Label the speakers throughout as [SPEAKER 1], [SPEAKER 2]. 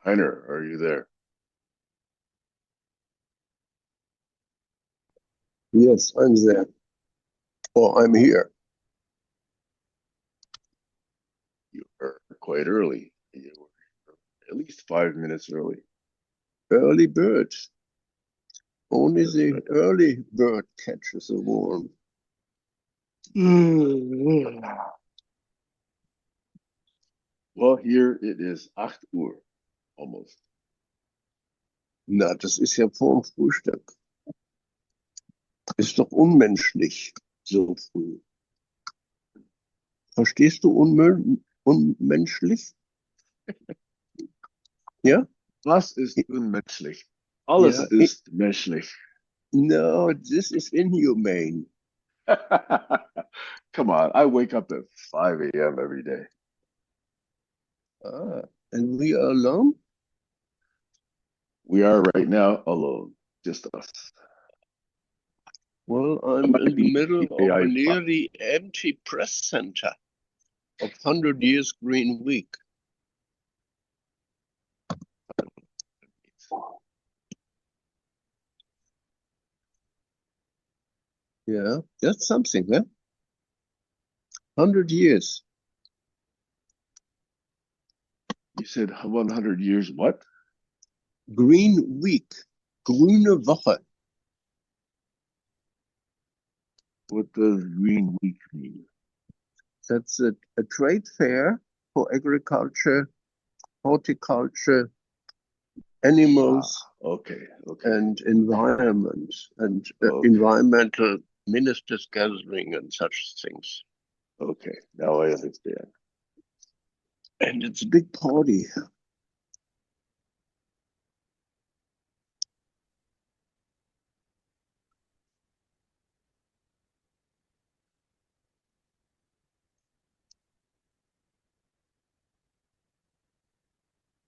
[SPEAKER 1] Heiner, are you there?
[SPEAKER 2] Yes, I'm there. Or I'm here.
[SPEAKER 1] You are quite early. You were at least 5 minutes early.
[SPEAKER 2] Early bird. Only
[SPEAKER 1] That's
[SPEAKER 2] the
[SPEAKER 1] right.
[SPEAKER 2] early bird catches a worm.
[SPEAKER 1] Well, here it is 8 Uhr, almost.
[SPEAKER 2] Na, das ist ja vorm Frühstück. Ist doch unmenschlich, so früh. Verstehst du unmenschlich? Ja?
[SPEAKER 1] Was ist unmenschlich? Alles
[SPEAKER 2] Ja.
[SPEAKER 1] ist menschlich.
[SPEAKER 2] No, this is inhumane.
[SPEAKER 1] Come on, I wake up at 5 a.m. every day.
[SPEAKER 2] Ah, and we are alone?
[SPEAKER 1] We are right now alone, just us.
[SPEAKER 2] Well,
[SPEAKER 1] That
[SPEAKER 2] I'm
[SPEAKER 1] might
[SPEAKER 2] in the
[SPEAKER 1] be
[SPEAKER 2] middle of a
[SPEAKER 1] AI.
[SPEAKER 2] nearly empty press center of 100 Years Green Week. Yeah, that's something, huh? 100 years.
[SPEAKER 1] You said 100 years what?
[SPEAKER 2] Green Week. Grüne Woche.
[SPEAKER 1] What does Green Week mean?
[SPEAKER 2] That's a trade fair for agriculture, horticulture, animals,
[SPEAKER 1] Okay, okay,
[SPEAKER 2] and environment, and
[SPEAKER 1] okay,
[SPEAKER 2] environmental ministers gathering and such things.
[SPEAKER 1] okay. Now I understand.
[SPEAKER 2] And it's a big party.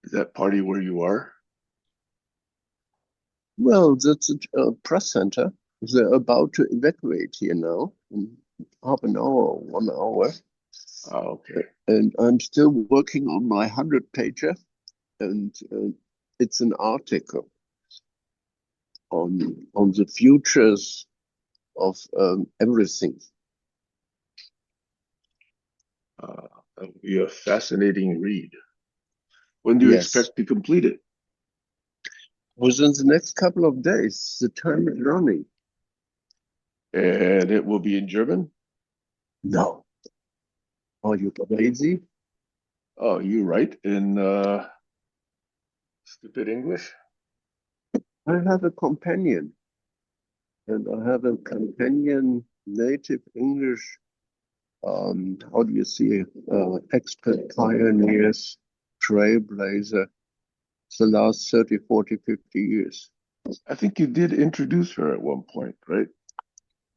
[SPEAKER 1] Is that party where you are?
[SPEAKER 2] Well, that's a press center. They're about to evacuate here now in half an hour, 1 hour.
[SPEAKER 1] Okay.
[SPEAKER 2] And I'm still working on my 100-pager, and it's an article on the futures of everything.
[SPEAKER 1] That would be a fascinating read. When do you
[SPEAKER 2] Yes,
[SPEAKER 1] expect to complete it?
[SPEAKER 2] within the next couple of days. The time is running.
[SPEAKER 1] And it will be in German?
[SPEAKER 2] No, are you crazy?
[SPEAKER 1] Oh, you write in stupid English?
[SPEAKER 2] I have a companion, and I have a companion native English. How do you see expert pioneers, trailblazer, the last 30, 40, 50 years?
[SPEAKER 1] I think you did introduce her at one point, right?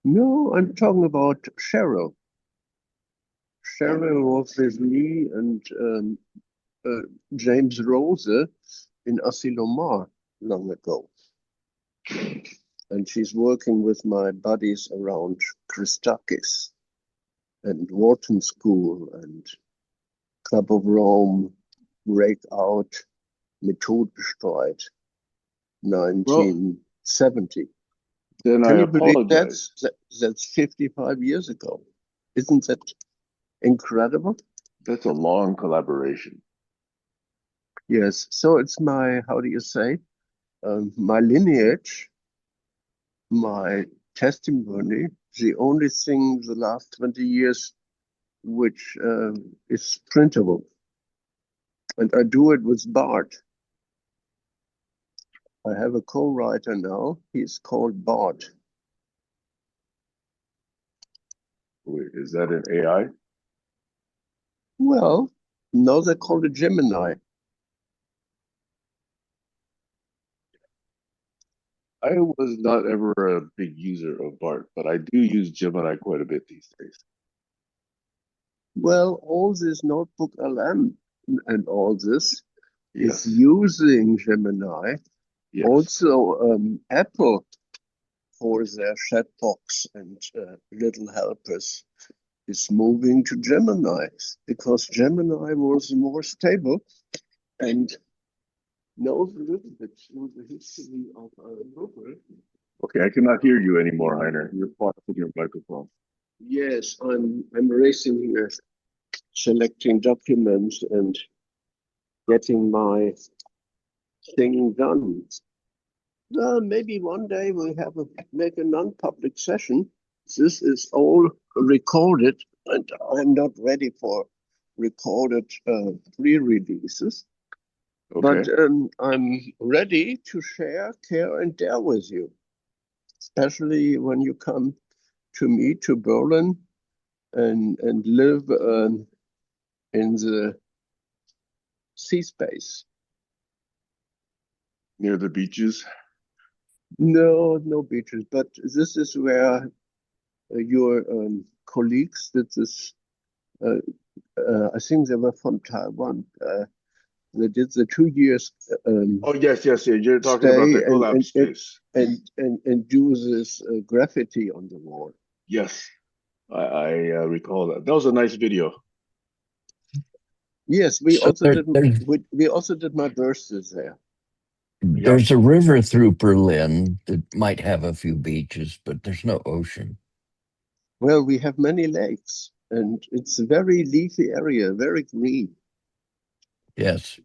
[SPEAKER 2] No, I'm talking about Cheryl. Cheryl was with me and uh, James Rose in Asilomar long ago. And she's working with my buddies around Christakis and Wharton School and Club of Rome, Breakout, Methodenstreit,
[SPEAKER 1] Well,
[SPEAKER 2] 1970.
[SPEAKER 1] then I
[SPEAKER 2] Can you believe
[SPEAKER 1] apologize.
[SPEAKER 2] that's 55 years ago? Isn't that incredible?
[SPEAKER 1] That's a long collaboration.
[SPEAKER 2] Yes. So it's my, how do you say, my lineage, my testimony, the only thing the last 20 years which is printable. And I do it with Bart. I have a co-writer now. He's called Bart.
[SPEAKER 1] Wait, is that an AI?
[SPEAKER 2] Well, now they call it Gemini.
[SPEAKER 1] I was not ever a big user of BART, but I do use Gemini quite a bit these days.
[SPEAKER 2] Well, all this notebook LM and all this is
[SPEAKER 1] Yes,
[SPEAKER 2] using Gemini.
[SPEAKER 1] yes.
[SPEAKER 2] Also, Apple for their chat box and little helpers is moving to Gemini because Gemini was more stable and knows a little bit through the history of Google.
[SPEAKER 1] Okay, I cannot hear you anymore, Heiner. You're far from your microphone.
[SPEAKER 2] Yes, I'm racing here, selecting documents and getting my thing done. Well, maybe one day we'll make a non-public session. This is all recorded, and I'm not ready for recorded pre-releases. But
[SPEAKER 1] Okay.
[SPEAKER 2] I'm ready to share, care, and dare with you, especially when you come to me to Berlin and live in the sea space.
[SPEAKER 1] Near the beaches.
[SPEAKER 2] No, no beaches, but this is where your colleagues did this. Uh, I think they were from Taiwan. They did the 2 years
[SPEAKER 1] Oh, yes, yes, yes. You're talking about
[SPEAKER 2] stay
[SPEAKER 1] the collab space.
[SPEAKER 2] and do this graffiti on the wall.
[SPEAKER 1] Yes, I recall that. That was a nice video.
[SPEAKER 2] Yes,
[SPEAKER 3] So
[SPEAKER 2] we also did my birthday there.
[SPEAKER 1] Yeah.
[SPEAKER 3] there's a river through Berlin that might have a few beaches, but there's no ocean.
[SPEAKER 2] Well, we have many lakes, and it's a very leafy area, very green.
[SPEAKER 3] Yes,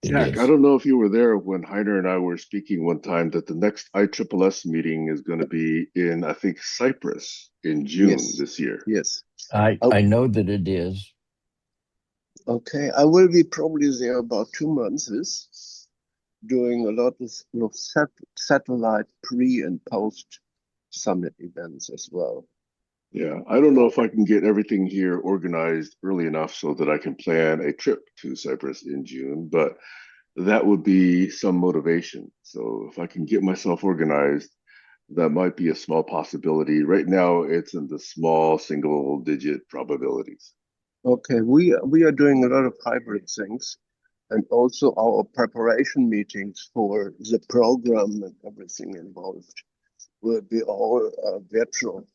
[SPEAKER 3] it
[SPEAKER 1] Jack, I
[SPEAKER 3] is.
[SPEAKER 1] don't know if you were there when Heiner and I were speaking one time that the next ISSS meeting is going to be in, I think, Cyprus in June
[SPEAKER 2] Yes,
[SPEAKER 1] this year.
[SPEAKER 2] yes.
[SPEAKER 3] I
[SPEAKER 2] Oh,
[SPEAKER 3] I know that it is.
[SPEAKER 2] okay, I will be probably there about 2 months, doing a lot of satellite pre and post summit events as well.
[SPEAKER 1] Yeah, I don't know if I can get everything here organized early enough so that I can plan a trip to Cyprus in June, but that would be some motivation. So if I can get myself organized, that might be a small possibility. Right now, it's in the small single digit probabilities.
[SPEAKER 2] Okay, we are doing a lot of hybrid things, and also our preparation meetings for the program and everything involved will be all virtual.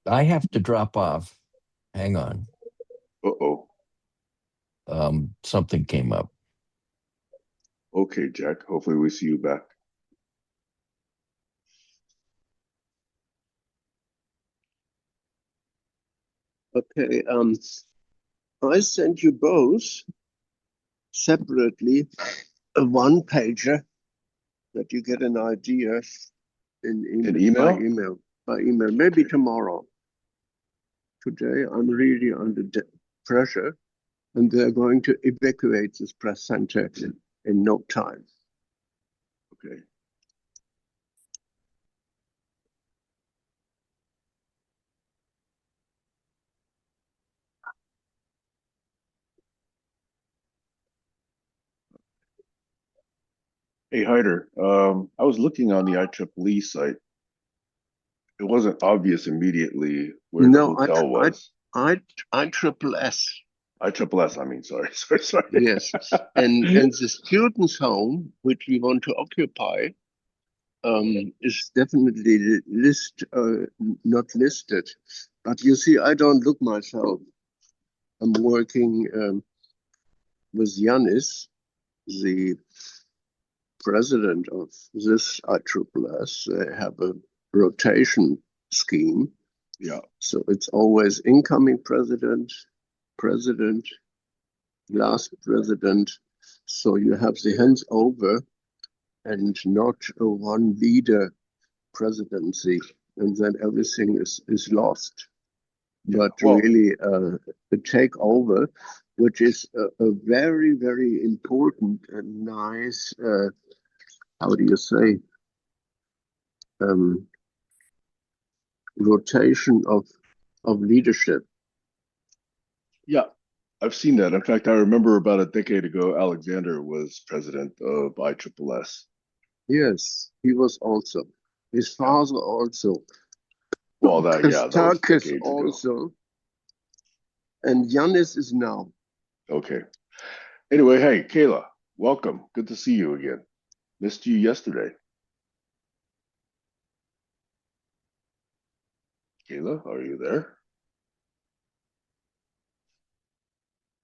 [SPEAKER 3] I have to drop off. Hang on.
[SPEAKER 1] Uh-oh.
[SPEAKER 3] Something came up.
[SPEAKER 1] Okay, Jack. Hopefully we see you back.
[SPEAKER 2] Okay, I sent you both separately a one pager that you get an idea
[SPEAKER 1] An
[SPEAKER 2] by
[SPEAKER 1] email?
[SPEAKER 2] email. By email, maybe
[SPEAKER 1] Okay.
[SPEAKER 2] tomorrow. Today, I'm really under pressure, and they're going to evacuate this press center in no time.
[SPEAKER 1] Okay. Hey, Hyder, I was looking on the IEEE site. It wasn't obvious immediately where the
[SPEAKER 2] No,
[SPEAKER 1] hotel was.
[SPEAKER 2] I triple S.
[SPEAKER 1] ISSS, I mean, sorry, sorry, sorry.
[SPEAKER 2] Yes, and the students' home, which we want to occupy, is definitely not listed. But you see, I don't look myself. I'm working with Yanis, the president of this ISSS. They have a rotation scheme.
[SPEAKER 1] Yeah.
[SPEAKER 2] So it's always incoming president, last president. So you have the hands over and not a one leader presidency, and then everything is lost.
[SPEAKER 1] Yeah.
[SPEAKER 2] But
[SPEAKER 1] Well,
[SPEAKER 2] really, a takeover, which is a very, very important and nice, how do you say, um, rotation of leadership.
[SPEAKER 1] yeah, I've seen that. In fact, I remember about a decade ago, Alexander was president of ISSS.
[SPEAKER 2] Yes, he was also. His
[SPEAKER 1] Yeah.
[SPEAKER 2] father also.
[SPEAKER 1] Well, that was
[SPEAKER 2] Christakis
[SPEAKER 1] decades ago.
[SPEAKER 2] also. And Yanis is now.
[SPEAKER 1] Okay. Anyway, hey, Kayla, welcome. Good to see you again. Missed you yesterday. Kayla, are you there?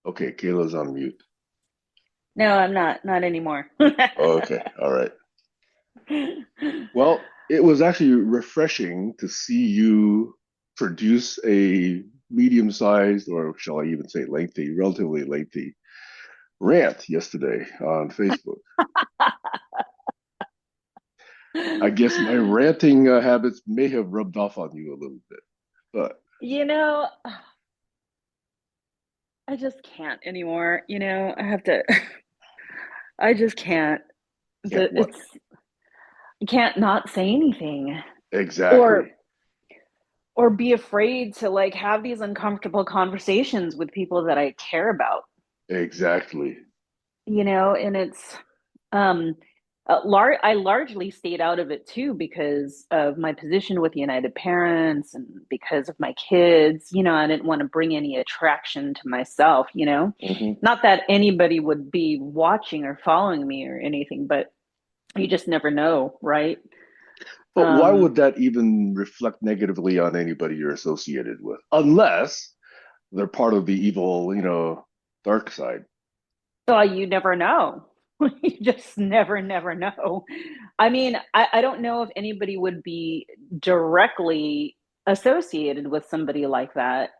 [SPEAKER 1] Okay, Kayla's on mute.
[SPEAKER 4] No, I'm not anymore.
[SPEAKER 1] Okay, all right. Well, it was actually refreshing to see you produce a medium-sized, or shall I even say lengthy, relatively lengthy rant yesterday on Facebook. I guess my ranting habits may have rubbed off on you a little bit, but
[SPEAKER 4] You know, I just can't anymore. I have to, I just can't.
[SPEAKER 1] can't what?
[SPEAKER 4] I can't not say anything
[SPEAKER 1] Exactly,
[SPEAKER 4] or be afraid to like have these uncomfortable conversations with people that I care about,
[SPEAKER 1] exactly.
[SPEAKER 4] and it's um I largely stayed out of it too because of my position with United Parents and because of my kids. I didn't want to bring any attraction to myself.
[SPEAKER 1] Hmm.
[SPEAKER 4] Not that anybody would be watching or following me or anything, but you just never know, right?
[SPEAKER 1] But why
[SPEAKER 4] Um,
[SPEAKER 1] would that even reflect negatively on anybody you're associated with? Unless they're part of the evil, dark side.
[SPEAKER 4] so you never know. You just never know. I mean, I don't know if anybody would be directly associated with somebody like that.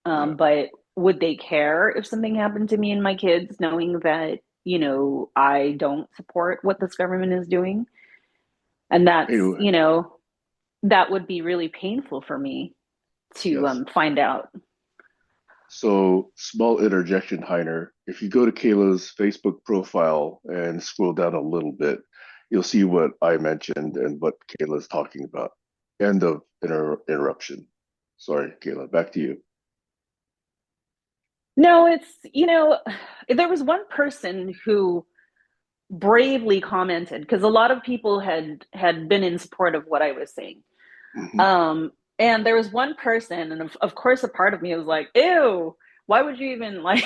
[SPEAKER 1] Yeah.
[SPEAKER 4] But would they care if something happened to me and my kids, knowing that, I don't support what this government is doing? And
[SPEAKER 1] Anyway,
[SPEAKER 4] that would be really painful for me to
[SPEAKER 1] yes.
[SPEAKER 4] find out.
[SPEAKER 1] So, small interjection, Heiner. If you go to Kayla's Facebook profile and scroll down a little bit, you'll see what I mentioned and what Kayla's talking about. End of interruption. Sorry, Kayla, back to you.
[SPEAKER 4] No, there was one person who bravely commented because a lot of people had been in support of what I was saying.
[SPEAKER 1] Hmm.
[SPEAKER 4] And there was one person, and of course, a part of me was like, "Ew, why would you even like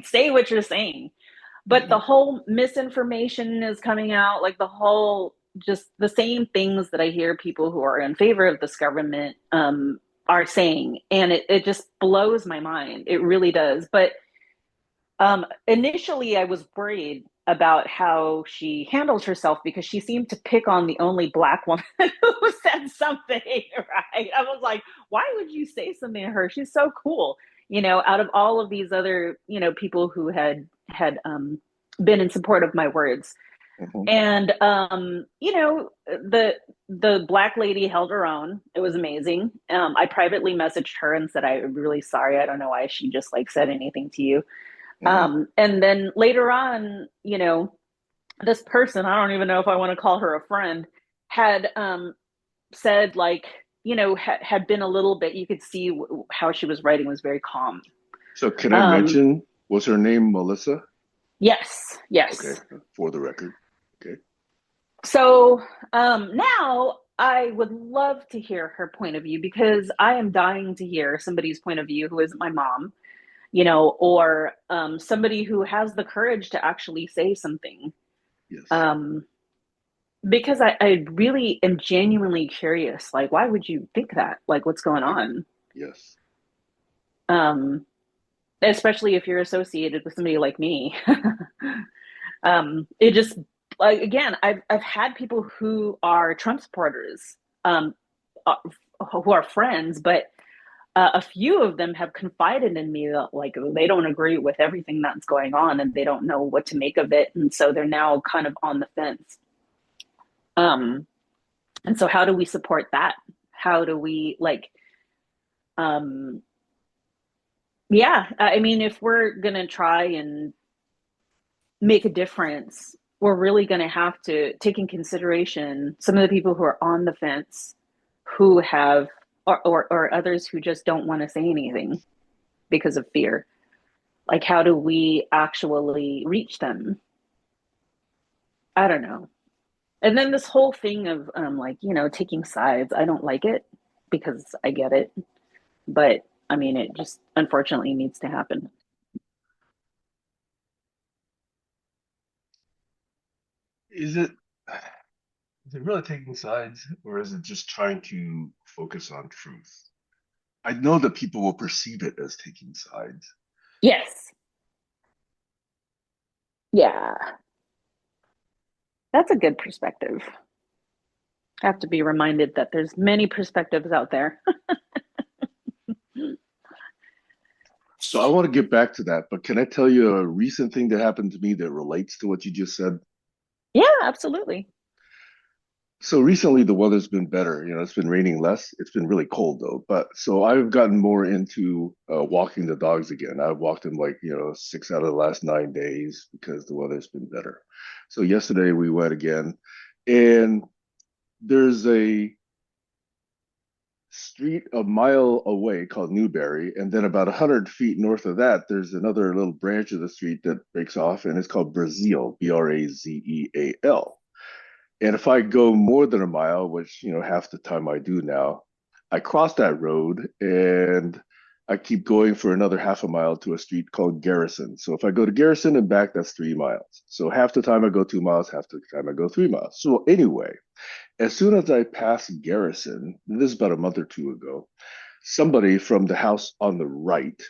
[SPEAKER 4] say what you're saying?" But the
[SPEAKER 1] Hmm.
[SPEAKER 4] whole misinformation is coming out, like the whole just the same things that I hear people who are in favor of this government are saying, and it just blows my mind. It really does. But initially, I was worried about how she handled herself because she seemed to pick on the only Black woman who said something, right? I was like, why would you say something to her? She's so cool. Out of all of these other, people who had been in support of my words.
[SPEAKER 1] Hmm.
[SPEAKER 4] And the Black lady held her own. It was amazing. I privately messaged her and said, I'm really sorry. I don't know why she just like said anything to you.
[SPEAKER 1] Hmm.
[SPEAKER 4] And then later on, this person, I don't even know if I want to call her a friend, had said, like, had been a little bit, you could see how she was writing was very calm.
[SPEAKER 1] So, can I
[SPEAKER 4] Um,
[SPEAKER 1] mention, was her name Melissa?
[SPEAKER 4] yes,
[SPEAKER 1] Okay,
[SPEAKER 4] yes.
[SPEAKER 1] for the record. Okay.
[SPEAKER 4] So now I would love to hear her point of view because I am dying to hear somebody's point of view who isn't my mom, or somebody who has the courage to actually say something.
[SPEAKER 1] Yes.
[SPEAKER 4] Um, because I really am genuinely curious. Like, why would you think that? Like, what's going on?
[SPEAKER 1] Yes.
[SPEAKER 4] Um, Especially if you're associated with somebody like me. It just, like, again, I've had people who are Trump supporters, um, uh, who are friends, but a few of them have confided in me that like they don't agree with everything that's going on and they don't know what to make of it, and so they're now kind of on the fence. Um, and so, how do we support that? How do we like? Um, yeah, I mean, if we're gonna try and make a difference, we're really going to have to take in consideration some of the people who are on the fence, who have, or others who just don't want to say anything because of fear. Like, how do we actually reach them? I don't know. And then this whole thing of like, taking sides, I don't like it because I get it. But I mean, it just unfortunately needs to happen.
[SPEAKER 1] Is it is it really taking sides, or is it just trying to focus on truth? I know that people will perceive it as taking sides.
[SPEAKER 4] Yes. Yeah, that's a good perspective. I have to be reminded that there's many perspectives out there.
[SPEAKER 1] So I want to get back to that, but can I tell you a recent thing that happened to me that relates to what you just said?
[SPEAKER 4] Yeah, absolutely.
[SPEAKER 1] So recently the weather's been better. It's been raining less. It's been really cold though. But so I've gotten more into walking the dogs again. I've walked them like, 6 out of the last 9 days because the weather's been better. So yesterday we went again, and there's a street a mile away called Newberry, and then about 100 feet north of that, there's another little branch of the street that breaks off, and it's called Brazil, Brazeal. And if I go more than a mile, which half the time I do now, I cross that road and I keep going for another half a mile to a street called Garrison. So if I go to Garrison and back, that's 3 miles. So half the time I go 2 miles, half the time I go 3 miles. So anyway, as soon as I pass Garrison, this is about a month or two ago, somebody from the house on the right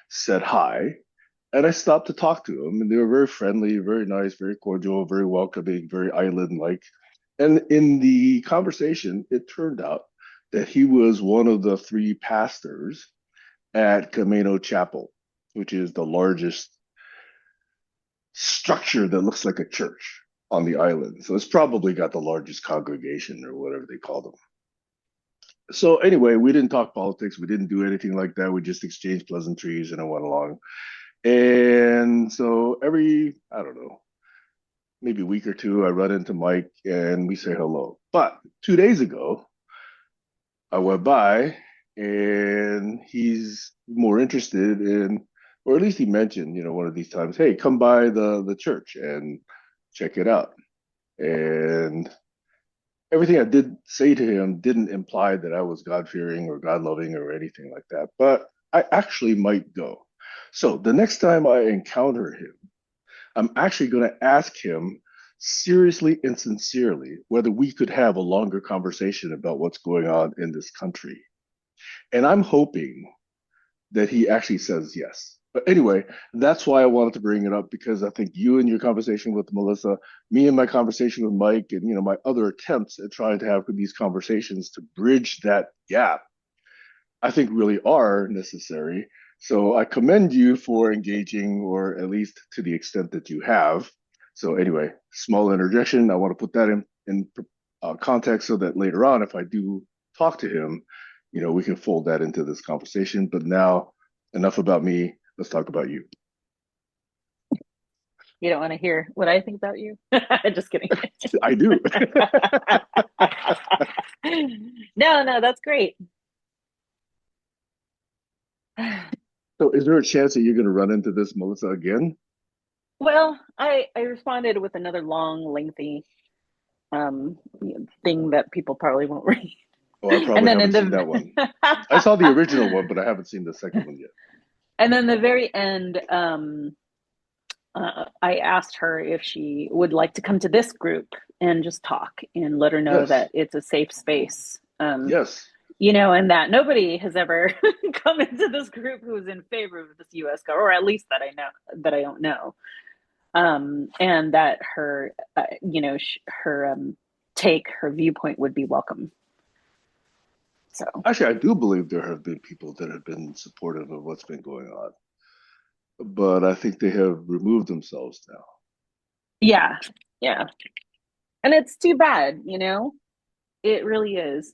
[SPEAKER 1] said hi, and I stopped to talk to them, and they were very friendly, very nice, very cordial, very welcoming, very island-like. And in the conversation, it turned out that he was one of the three pastors at Camino Chapel, which is the largest structure that looks like a church on the island. So it's probably got the largest congregation or whatever they call them. So anyway, we didn't talk politics. We didn't do anything like that. We just exchanged pleasantries and I went along. And so every, I don't know, maybe a week or two, I run into Mike and we say hello. But 2 days ago, I went by and he's more interested in, or at least he mentioned, one of these times, hey, come by the church and check it out. And everything I did say to him didn't imply that I was God fearing or God loving or anything like that, but I actually might go. So the next time I encounter him, I'm actually going to ask him seriously and sincerely whether we could have a longer conversation about what's going on in this country. And I'm hoping that he actually says yes. But anyway, that's why I wanted to bring it up because I think you and your conversation with Melissa, me and my conversation with Mike, and my other attempts at trying to have these conversations to bridge that gap, I think really are necessary. So I commend you for engaging, or at least to the extent that you have. So anyway, small interjection. I want to put that in context so that later on, if I do talk to him, we can fold that into this conversation. But now, enough about me. Let's talk about you.
[SPEAKER 4] You don't want to hear what I think about you? Just kidding.
[SPEAKER 1] I do.
[SPEAKER 4] No, that's great.
[SPEAKER 1] So is there a chance that you're going to run into this Melissa again?
[SPEAKER 4] Well, I responded with another long, lengthy thing that people probably won't read.
[SPEAKER 1] Oh, I
[SPEAKER 4] And
[SPEAKER 1] probably
[SPEAKER 4] then in
[SPEAKER 1] haven't seen that one. I saw the original one, but I haven't seen the second one yet.
[SPEAKER 4] and then the very end, I asked her if she would like to come to this group and just talk and let her know
[SPEAKER 1] Yes.
[SPEAKER 4] that it's a safe space.
[SPEAKER 1] Yes.
[SPEAKER 4] And that nobody has ever come into this group who is in favor of this U.S. government, or at least that I know, that I don't know. And that her, her her viewpoint would be welcome. So
[SPEAKER 1] Actually, I do believe there have been people that have been supportive of what's been going on, but I think they have removed themselves now.
[SPEAKER 4] yeah, yeah, and it's too bad, it really is.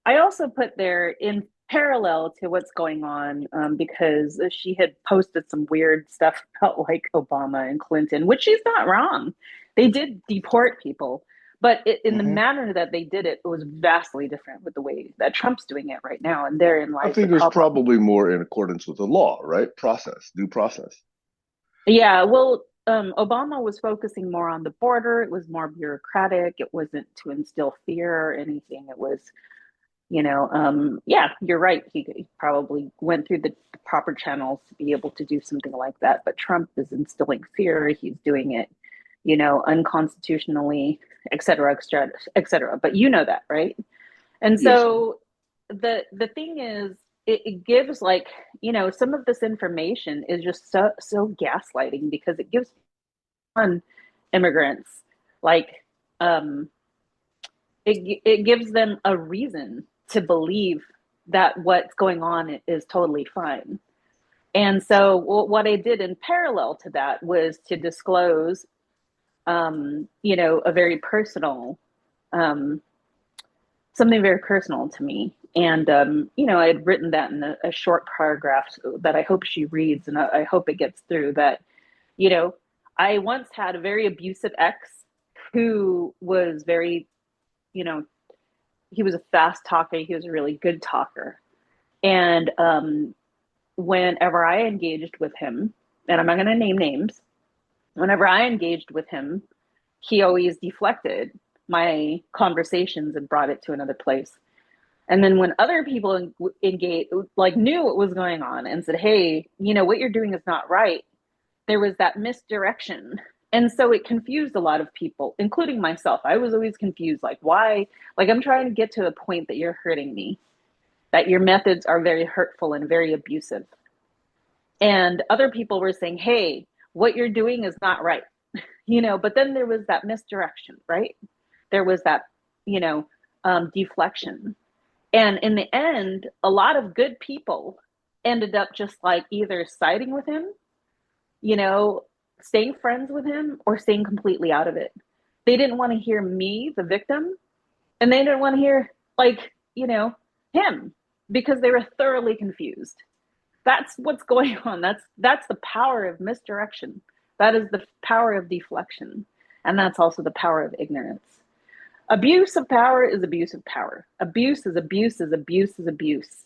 [SPEAKER 4] I also put there in parallel to what's going on because she had posted some weird stuff about like Obama and Clinton, which she's not wrong. They did deport people, but in the
[SPEAKER 1] Hmm.
[SPEAKER 4] manner that they did it, it was vastly different with the way that Trump's doing it right now. And therein
[SPEAKER 1] I
[SPEAKER 4] lies the
[SPEAKER 1] think it was
[SPEAKER 4] problem.
[SPEAKER 1] probably more in accordance with the law, right? Due process.
[SPEAKER 4] Yeah, well, Obama was focusing more on the border. It was more bureaucratic. It wasn't to instill fear or anything. It was yeah, you're right. He probably went through the proper channels to be able to do something like that. But Trump is instilling fear. He's doing it, unconstitutionally, et cetera, et cetera, et cetera. But you know that, right? And
[SPEAKER 1] Yes.
[SPEAKER 4] so the thing is, it gives some of this information is just so gaslighting because it gives immigrants, like it gives them a reason to believe that what's going on is totally fine. And so what I did in parallel to that was to disclose, a very personal, um, something very personal to me. And, I had written that in a short paragraph that I hope she reads, and I hope it gets through that, you know, I once had a very abusive ex who was very, you know, he was a fast talker. He was a really good talker. And whenever I engaged with him, and I'm not going to name names, whenever I engaged with him, he always deflected my conversations and brought it to another place. And then when other people engage, like knew what was going on and said, "Hey, what you're doing is not right," there was that misdirection. And so it confused a lot of people, including myself. I was always confused, like, why? Like, I'm trying to get to the point that you're hurting me, that your methods are very hurtful and very abusive. And other people were saying, "Hey, what you're doing is not right." But then there was that misdirection, right? There was that, deflection. And in the end, a lot of good people ended up just like either siding with him, you know, staying friends with him, or staying completely out of it. They didn't want to hear me, the victim, and they didn't want to hear, like, him, because they were thoroughly confused. That's what's going on. That's the power of misdirection. That is the power of deflection. And that's also the power of ignorance. Abuse of power is abuse of power. Abuse is abuse is abuse is abuse.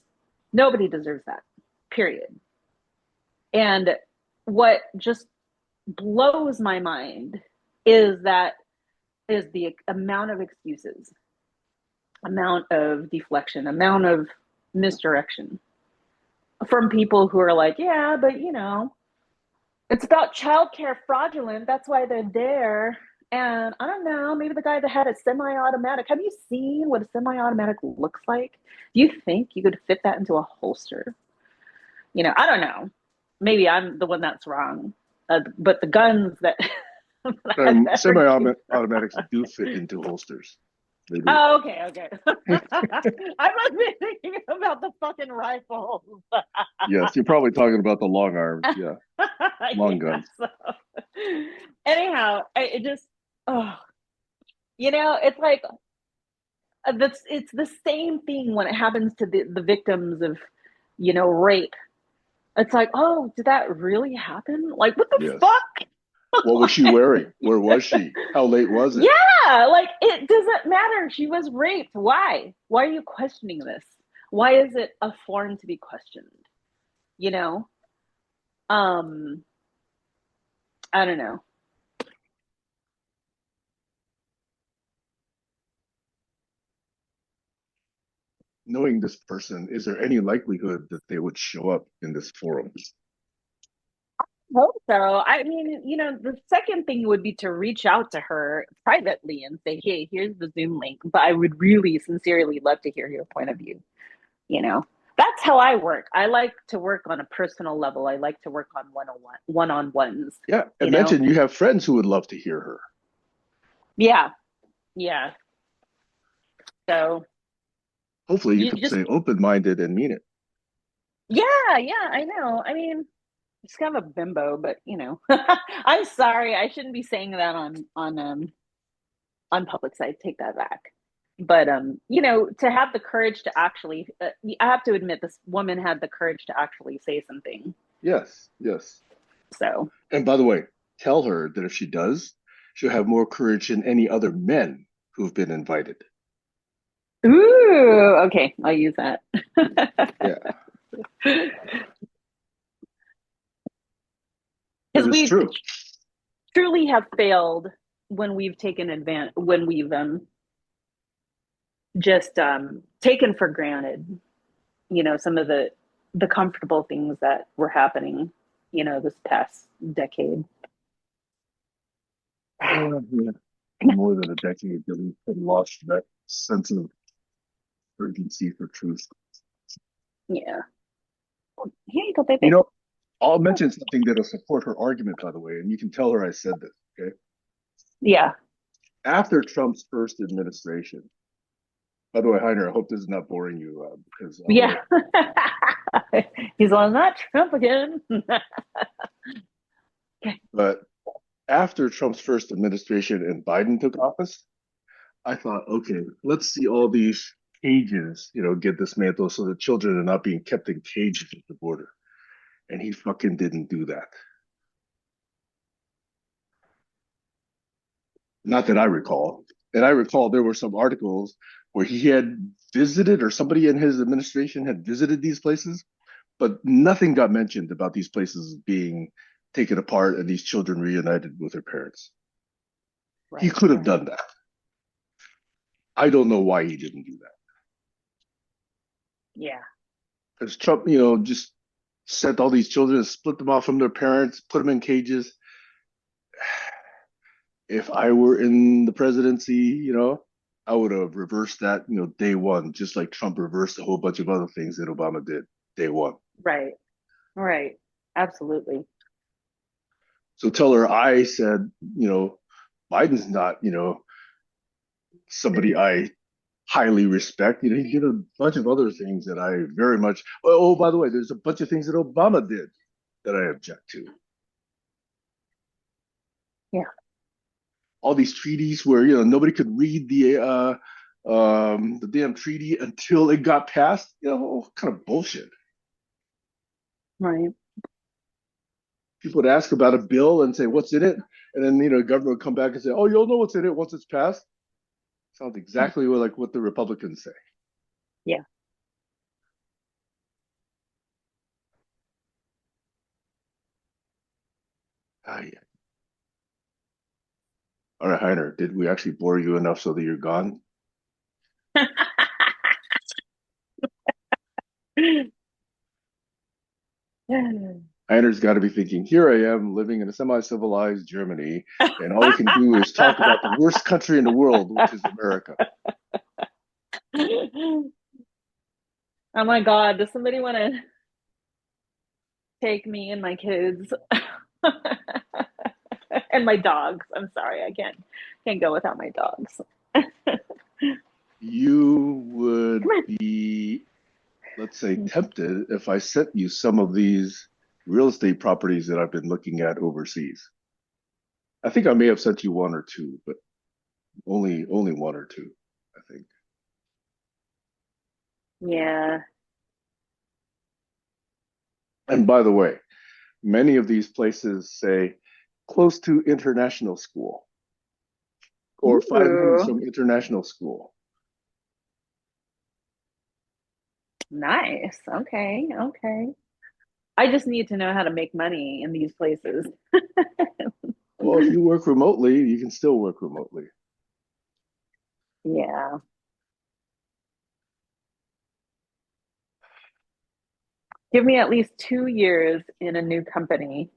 [SPEAKER 4] Nobody deserves that, period. And what just blows my mind is the amount of excuses, amount of deflection, amount of misdirection from people who are like, yeah, but it's about childcare fraudulent. That's why they're there. And I don't know, maybe the guy that had a semi-automatic. Have you seen what a semi-automatic looks like? Do you think you could fit that into a holster? I don't know. Maybe I'm the one that's wrong. But the guns that,
[SPEAKER 1] Semi-automatics do fit into holsters. They do.
[SPEAKER 4] Oh, okay. I must be thinking about the fucking rifles.
[SPEAKER 1] Yes, you're probably talking about the long arms. Yeah, long guns.
[SPEAKER 4] So. Anyhow, it just, it's like it's the same thing when it happens to the victims of, rape. It's like, oh, did that really happen? Like, what the
[SPEAKER 1] Yes.
[SPEAKER 4] fuck?
[SPEAKER 1] What was she wearing? Where was she? How late was it?
[SPEAKER 4] Yeah, like it doesn't matter. She was raped. Why? Why are you questioning this? Why is it a form to be questioned? I don't know.
[SPEAKER 1] Knowing this person, is there any likelihood that they would show up in this forum?
[SPEAKER 4] Hope so. I mean, the second thing would be to reach out to her privately and say, "Hey, here's the Zoom link, but I would really sincerely love to hear your point of view." That's how I work. I like to work on a personal level. I like to work on one-on-ones.
[SPEAKER 1] Yeah, imagine you have friends who would love to hear her.
[SPEAKER 4] Yeah. So
[SPEAKER 1] hopefully you can say open-minded and mean it.
[SPEAKER 4] Yeah, I know. I mean, it's kind of a bimbo, but I'm sorry. I shouldn't be saying that on public site. Take that back. But to have the courage to actually, I have to admit, this woman had the courage to actually say something.
[SPEAKER 1] Yes.
[SPEAKER 4] So.
[SPEAKER 1] And by the way, tell her that if she does, she'll have more courage than any other men who've been invited.
[SPEAKER 4] Ooh, okay. I'll use that.
[SPEAKER 1] Yeah.
[SPEAKER 4] Because we
[SPEAKER 1] true.
[SPEAKER 4] truly have failed when we've taken advantage, when we've just taken for granted, some of the comfortable things that were happening, this past decade.
[SPEAKER 1] More than a decade that we've lost that sense of urgency for truth.
[SPEAKER 4] Yeah. Here you go, baby.
[SPEAKER 1] I'll mention something that'll support her argument, by the way, and you can tell her I said this. Okay.
[SPEAKER 4] Yeah.
[SPEAKER 1] After Trump's first administration, by the way, Heiner, I hope this is not boring you because
[SPEAKER 4] Yeah. He's on that Trump again.
[SPEAKER 1] but after Trump's first administration and Biden took office, I thought, okay, let's see all these cages, get dismantled so the children are not being kept in cages at the border. And he fucking didn't do that. Not that I recall. And I recall there were some articles where he had visited or somebody in his administration had visited these places, but nothing got mentioned about these places being taken apart and these children reunited with their parents. He
[SPEAKER 4] Right,
[SPEAKER 1] could have
[SPEAKER 4] right.
[SPEAKER 1] done that. I don't know why he didn't do that.
[SPEAKER 4] Yeah.
[SPEAKER 1] Because Trump, just sent all these children, split them off from their parents, put them in cages. If I were in the presidency, I would have reversed that, day one, just like Trump reversed a whole bunch of other things that Obama did day one.
[SPEAKER 4] Right. Right. Absolutely.
[SPEAKER 1] So tell her I said, Biden's not, somebody I highly respect. He did a bunch of other things that I very much. Oh, by the way, there's a bunch of things that Obama did that I object to.
[SPEAKER 4] Yeah.
[SPEAKER 1] All these treaties where nobody could read the damn treaty until it got passed. What kind of bullshit.
[SPEAKER 4] Right.
[SPEAKER 1] People would ask about a bill and say, "What's in it?" And then the government would come back and say, "Oh, you'll know what's in it once it's passed." Sounds exactly like what the Republicans say.
[SPEAKER 4] Yeah.
[SPEAKER 1] Ah, yeah. All right, Heiner, did we actually bore you enough so that you're gone? Heiner's got to be thinking, here I am living in a semi-civilized Germany, and all we can do is talk about the worst country in the world, which is America.
[SPEAKER 4] Oh my God, does somebody want to take me and my kids and my dogs? I'm sorry, I can't go without my dogs.
[SPEAKER 1] You would
[SPEAKER 4] Come on.
[SPEAKER 1] be, let's say, tempted if I sent you some of these real estate properties that I've been looking at overseas. I think I may have sent you one or two, but only one or two, I think.
[SPEAKER 4] Yeah.
[SPEAKER 1] And by the way, many of these places say close to international school or 5 minutes
[SPEAKER 4] Ooh,
[SPEAKER 1] from international school.
[SPEAKER 4] nice. Okay, okay. I just need to know how to make money in these places.
[SPEAKER 1] Well, if you work remotely, you can still work remotely.
[SPEAKER 4] Yeah. Give me at least 2 years in a new company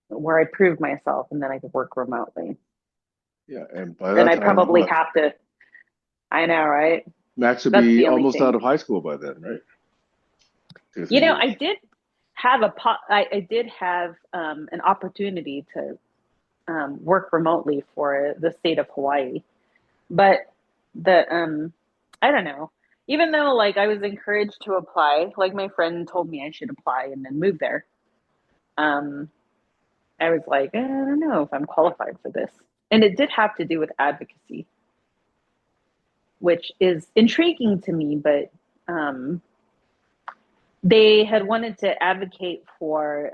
[SPEAKER 4] where I prove myself and then I could work remotely.
[SPEAKER 1] Yeah, and by
[SPEAKER 4] Then
[SPEAKER 1] that
[SPEAKER 4] I
[SPEAKER 1] time,
[SPEAKER 4] probably
[SPEAKER 1] what?
[SPEAKER 4] have to, I know, right?
[SPEAKER 1] Max would
[SPEAKER 4] That's
[SPEAKER 1] be
[SPEAKER 4] the only
[SPEAKER 1] almost out
[SPEAKER 4] thing.
[SPEAKER 1] of high school by then, right? 2 or 3
[SPEAKER 4] You know,
[SPEAKER 1] years.
[SPEAKER 4] I did have an opportunity to work remotely for the state of Hawaii, but the I don't know. Even though like I was encouraged to apply, like my friend told me I should apply and then move there. Um, I was like, I don't know if I'm qualified for this, and it did have to do with advocacy, which is intriguing to me, but um, they had wanted to advocate for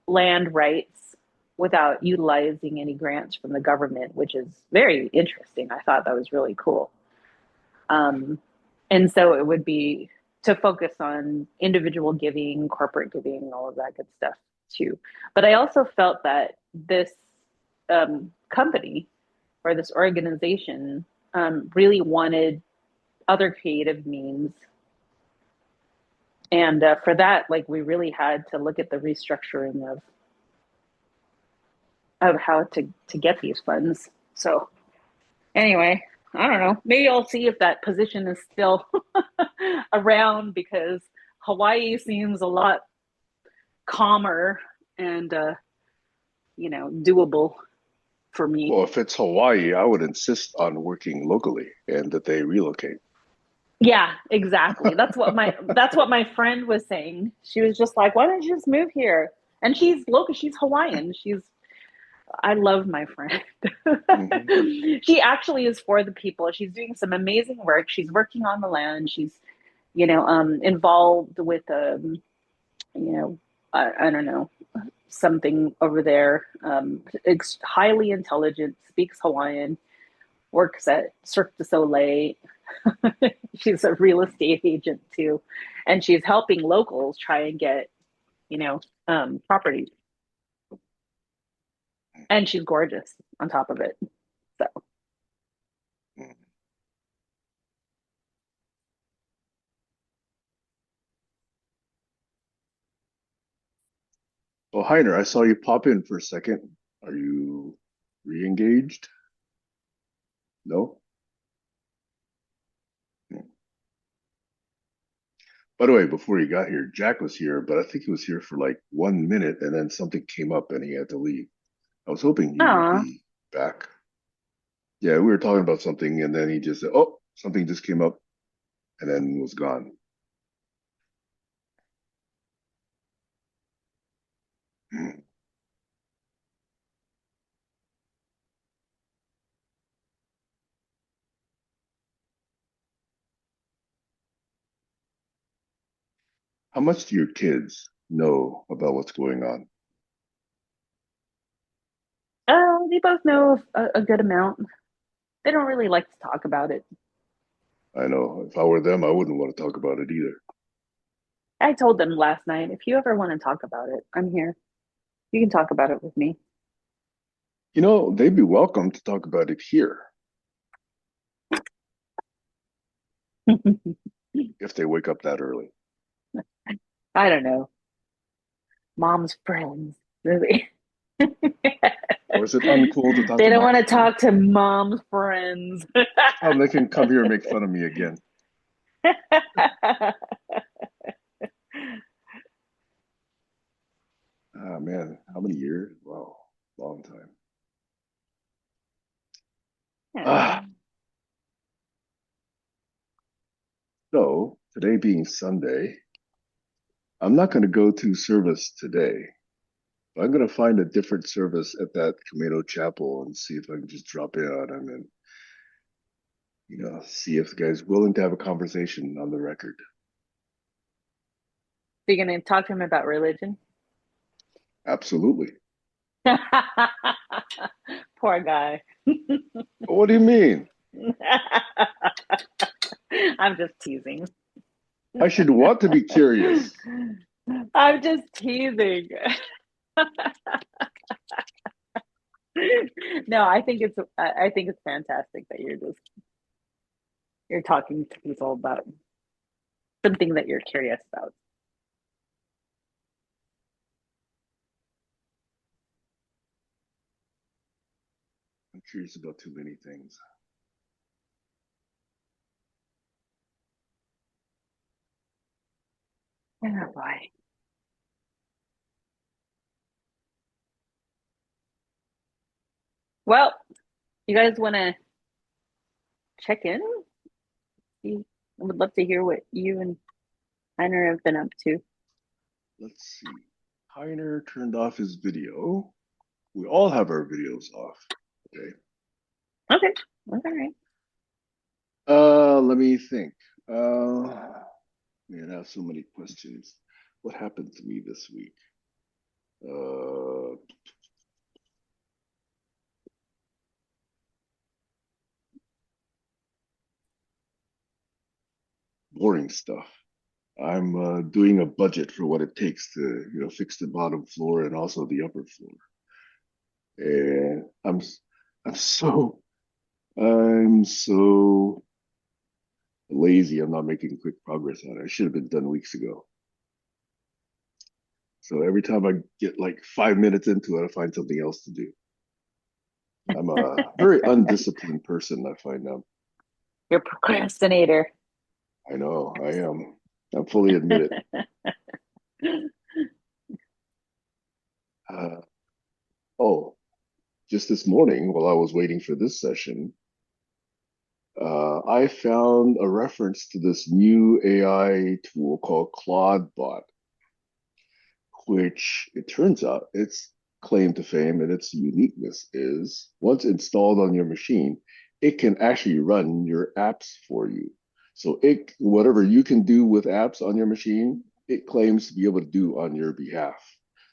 [SPEAKER 4] land rights without utilizing any grants from the government, which is very interesting. I thought that was really cool. um, and so it would be to focus on individual giving, corporate giving, all of that good stuff too. But I also felt that this company or this organization really wanted other creative means. And for that, like we really had to look at the restructuring of how to get these funds. So anyway, I don't know. Maybe I'll see if that position is still around because Hawaii seems a lot calmer and doable for me.
[SPEAKER 1] Well, if it's Hawaii, I would insist on working locally and that they relocate.
[SPEAKER 4] Yeah, exactly. That's what my friend was saying. She was just like, "Why don't you just move here?" And she's local. She's Hawaiian. I love my friend.
[SPEAKER 1] Hmm.
[SPEAKER 4] She actually is for the people. She's doing some amazing work. She's working on the land. She's, involved with, I don't know, something over there. It's highly intelligent, speaks Hawaiian, works at Cirque du Soleil. She's a real estate agent too, and she's helping locals try and get, properties. And she's gorgeous on top of it. So,
[SPEAKER 1] Well, Heiner, I saw you pop in for a second. Are you re-engaged? No? Hmm. By the way, before you got here, Jack was here, but I think he was here for like 1 minute and then something came up and he had to leave. I was hoping he would
[SPEAKER 4] aw.
[SPEAKER 1] be back. Yeah, we were talking about something and then he just said, oh, something just came up and then was gone. Hmm. How much do your kids know about what's going on?
[SPEAKER 4] They both know a good amount. They don't really like to talk about it.
[SPEAKER 1] I know if I were them, I wouldn't want to talk about it either.
[SPEAKER 4] I told them last night, if you ever want to talk about it, I'm here. You can talk about it with me.
[SPEAKER 1] They'd be welcome to talk about it here if they wake up that early.
[SPEAKER 4] I don't know. Mom's friends, really.
[SPEAKER 1] Or is it uncool to talk
[SPEAKER 4] They
[SPEAKER 1] to
[SPEAKER 4] don't want
[SPEAKER 1] mom's
[SPEAKER 4] to
[SPEAKER 1] friends?
[SPEAKER 4] talk to mom's friends.
[SPEAKER 1] They can come here and make fun of me again. Ah, man, how many years? Wow, long time.
[SPEAKER 4] Yeah.
[SPEAKER 1] Ah, so today being Sunday, I'm not going to go to service today. I'm going to find a different service at that Camino Chapel and see if I can just drop in on him and, see if the guy's willing to have a conversation on the record.
[SPEAKER 4] So you're going to talk to him about religion?
[SPEAKER 1] Absolutely.
[SPEAKER 4] Poor guy.
[SPEAKER 1] What do you mean?
[SPEAKER 4] I'm just teasing.
[SPEAKER 1] I should want to be curious.
[SPEAKER 4] I'm just teasing. No, I think it's fantastic that you're talking to people about something that you're curious about.
[SPEAKER 1] I'm curious about too many things.
[SPEAKER 4] Oh boy. Well, you guys want to check in? I would love to hear what you and Heiner have been up to.
[SPEAKER 1] Let's see. Heiner turned off his video. We all have our videos off. Okay.
[SPEAKER 4] Okay, that's all right.
[SPEAKER 1] Let me think. Man, I have so many questions. What happened to me this week? Uh, Boring stuff. I'm doing a budget for what it takes to, fix the bottom floor and also the upper floor. And I'm so, I'm so lazy. I'm not making quick progress on it. I should have been done weeks ago. So every time I get like 5 minutes into it, I find something else to do. I'm a very undisciplined person, I find now.
[SPEAKER 4] You're a procrastinator.
[SPEAKER 1] I know I am. I fully admit it. Uh, oh, just this morning, while I was waiting for this session, I found a reference to this new AI tool called Claude which it turns out its claim to fame and its uniqueness is once installed on your machine, it can actually run your apps for you. So it whatever you can do with apps on your machine, it claims to be able to do on your behalf.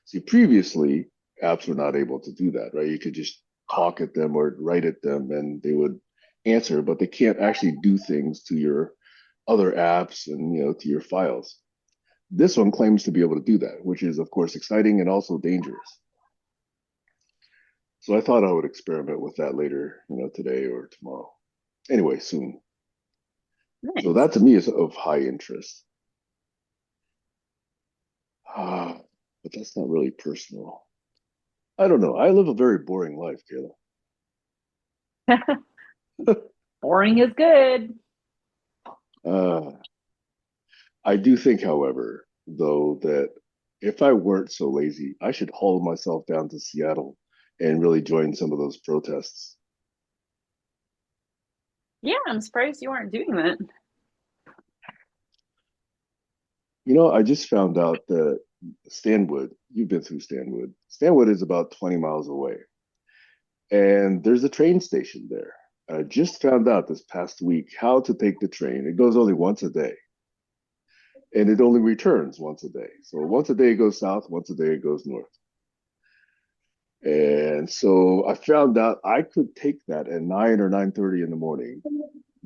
[SPEAKER 1] See, previously apps were not able to do that, right? You could just talk at them or write at them and they would answer, but they can't actually do things to your other apps and to your files. This one claims to be able to do that, which is, of course, exciting and also dangerous. So I thought I would experiment with that later, today or tomorrow. Anyway, soon.
[SPEAKER 4] Nice.
[SPEAKER 1] So that to me is of high interest. But that's not really personal. I don't know. I live a very boring life, Kayla.
[SPEAKER 4] Boring is good.
[SPEAKER 1] I do think, however, though, that if I weren't so lazy, I should haul myself down to Seattle and really join some of those protests.
[SPEAKER 4] Yeah, I'm surprised you aren't doing that.
[SPEAKER 1] I just found out that Stanwood, you've been through Stanwood. Stanwood is about 20 miles away, and there's a train station there. I just found out this past week how to take the train. It goes only once a day, and it only returns once a day. So once a day it goes south, once a day it goes north. And so I found out I could take that at 9 or 9:30 in the morning,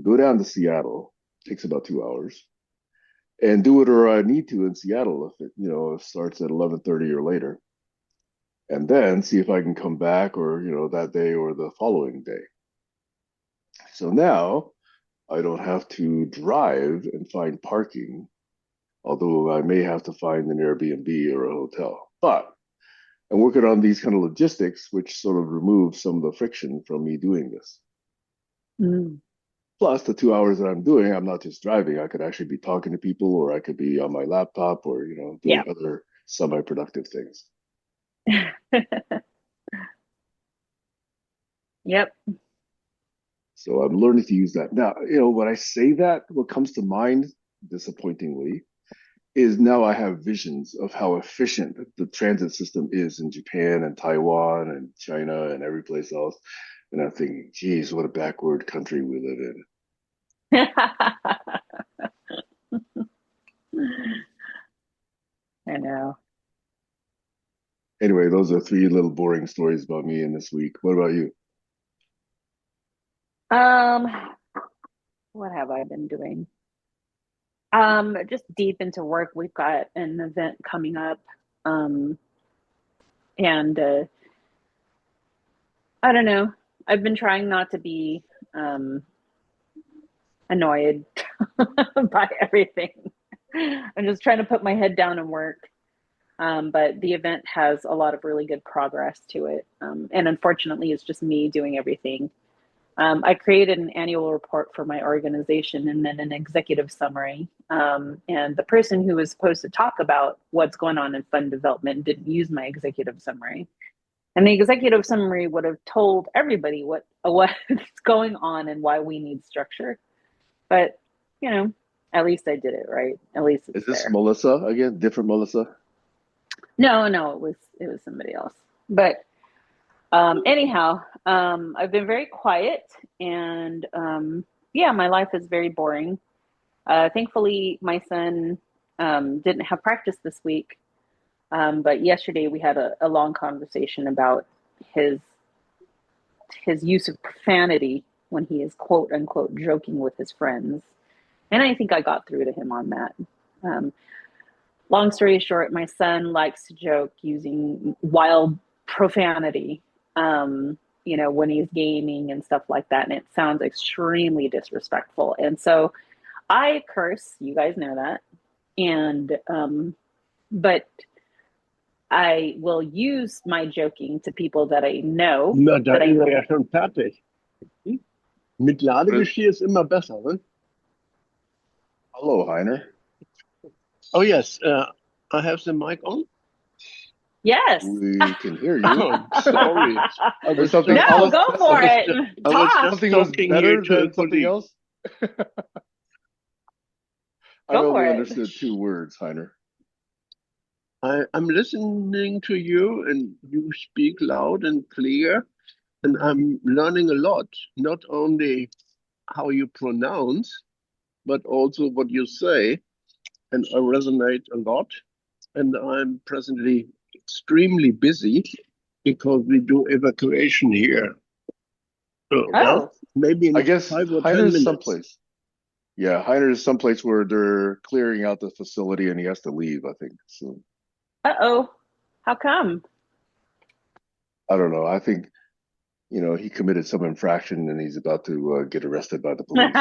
[SPEAKER 1] go down to Seattle, takes about 2 hours, and do whatever I need to in Seattle if it starts at 11:30 or later, and then see if I can come back or that day or the following day. So now I don't have to drive and find parking, although I may have to find an Airbnb or a hotel. But I'm working on these kind of logistics, which sort of remove some of the friction from me doing this.
[SPEAKER 4] Mm.
[SPEAKER 1] Plus, the 2 hours that I'm doing, I'm not just driving. I could actually be talking to people, or I could be on my laptop, or doing
[SPEAKER 4] Yeah.
[SPEAKER 1] other semi-productive things.
[SPEAKER 4] Yep.
[SPEAKER 1] So I'm learning to use that. Now, when I say that, what comes to mind, disappointingly, is now I have visions of how efficient the transit system is in Japan and Taiwan and China and every place else. And I'm thinking, geez, what a backward country we live in.
[SPEAKER 4] I know.
[SPEAKER 1] Anyway, those are three little boring stories about me in this week. What about you?
[SPEAKER 4] What have I been doing? Just deep into work. We've got an event coming up. And I don't know. I've been trying not to be annoyed by everything. I'm just trying to put my head down and work. But the event has a lot of really good progress to it. And unfortunately, it's just me doing everything. I created an annual report for my organization and then an executive summary. And the person who was supposed to talk about what's going on in fund development didn't use my executive summary. And the executive summary would have told everybody what's going on and why we need structure. But, at least I did it, right? At least it's
[SPEAKER 1] Is this
[SPEAKER 4] there.
[SPEAKER 1] Melissa again? Different Melissa?
[SPEAKER 4] No, it was somebody else. But anyhow, I've been very quiet and yeah, my life is very boring. Thankfully, my son didn't have practice this week, but yesterday we had a long conversation about his use of profanity when he is quote unquote joking with his friends, and I think I got through to him on that. Um, Long story short, my son likes to joke using wild profanity, when he's gaming and stuff like that. And it sounds extremely disrespectful. And so I curse, you guys know that. And, but I will use my joking to people that I know.
[SPEAKER 2] Na, da
[SPEAKER 4] that
[SPEAKER 2] ist
[SPEAKER 4] I
[SPEAKER 2] er ja schon fertig. Mit Ladegeschirr ist immer besser, ne?
[SPEAKER 1] Hello, Heiner.
[SPEAKER 2] Oh, yes. I have the mic on.
[SPEAKER 4] Yes.
[SPEAKER 1] We can hear you.
[SPEAKER 2] Oh, sorry. I
[SPEAKER 1] There's
[SPEAKER 2] was
[SPEAKER 1] something.
[SPEAKER 2] just,
[SPEAKER 4] No,
[SPEAKER 1] All
[SPEAKER 4] go
[SPEAKER 2] I
[SPEAKER 4] for
[SPEAKER 2] was
[SPEAKER 4] it.
[SPEAKER 2] just, I was
[SPEAKER 4] Talk.
[SPEAKER 2] just
[SPEAKER 1] something was
[SPEAKER 2] talking here
[SPEAKER 1] better
[SPEAKER 2] to a
[SPEAKER 1] than something
[SPEAKER 2] colleague.
[SPEAKER 1] else. I
[SPEAKER 4] Go for
[SPEAKER 1] only
[SPEAKER 4] it.
[SPEAKER 1] understood two words, Heiner.
[SPEAKER 2] I'm listening to you and you speak loud and clear, and I'm learning a lot, not only how you pronounce, but also what you say, and I resonate a lot. And I'm presently extremely busy because we do evacuation here. So, well,
[SPEAKER 4] Oh,
[SPEAKER 2] maybe
[SPEAKER 1] I
[SPEAKER 2] in
[SPEAKER 1] guess
[SPEAKER 2] 5 or 10
[SPEAKER 1] Heiner's
[SPEAKER 2] minutes.
[SPEAKER 1] someplace. Yeah, Heiner's someplace where they're clearing out the facility and he has to leave, I think. So
[SPEAKER 4] uh-oh. How come?
[SPEAKER 1] I don't know. I think, he committed some infraction and he's about to get arrested by the police.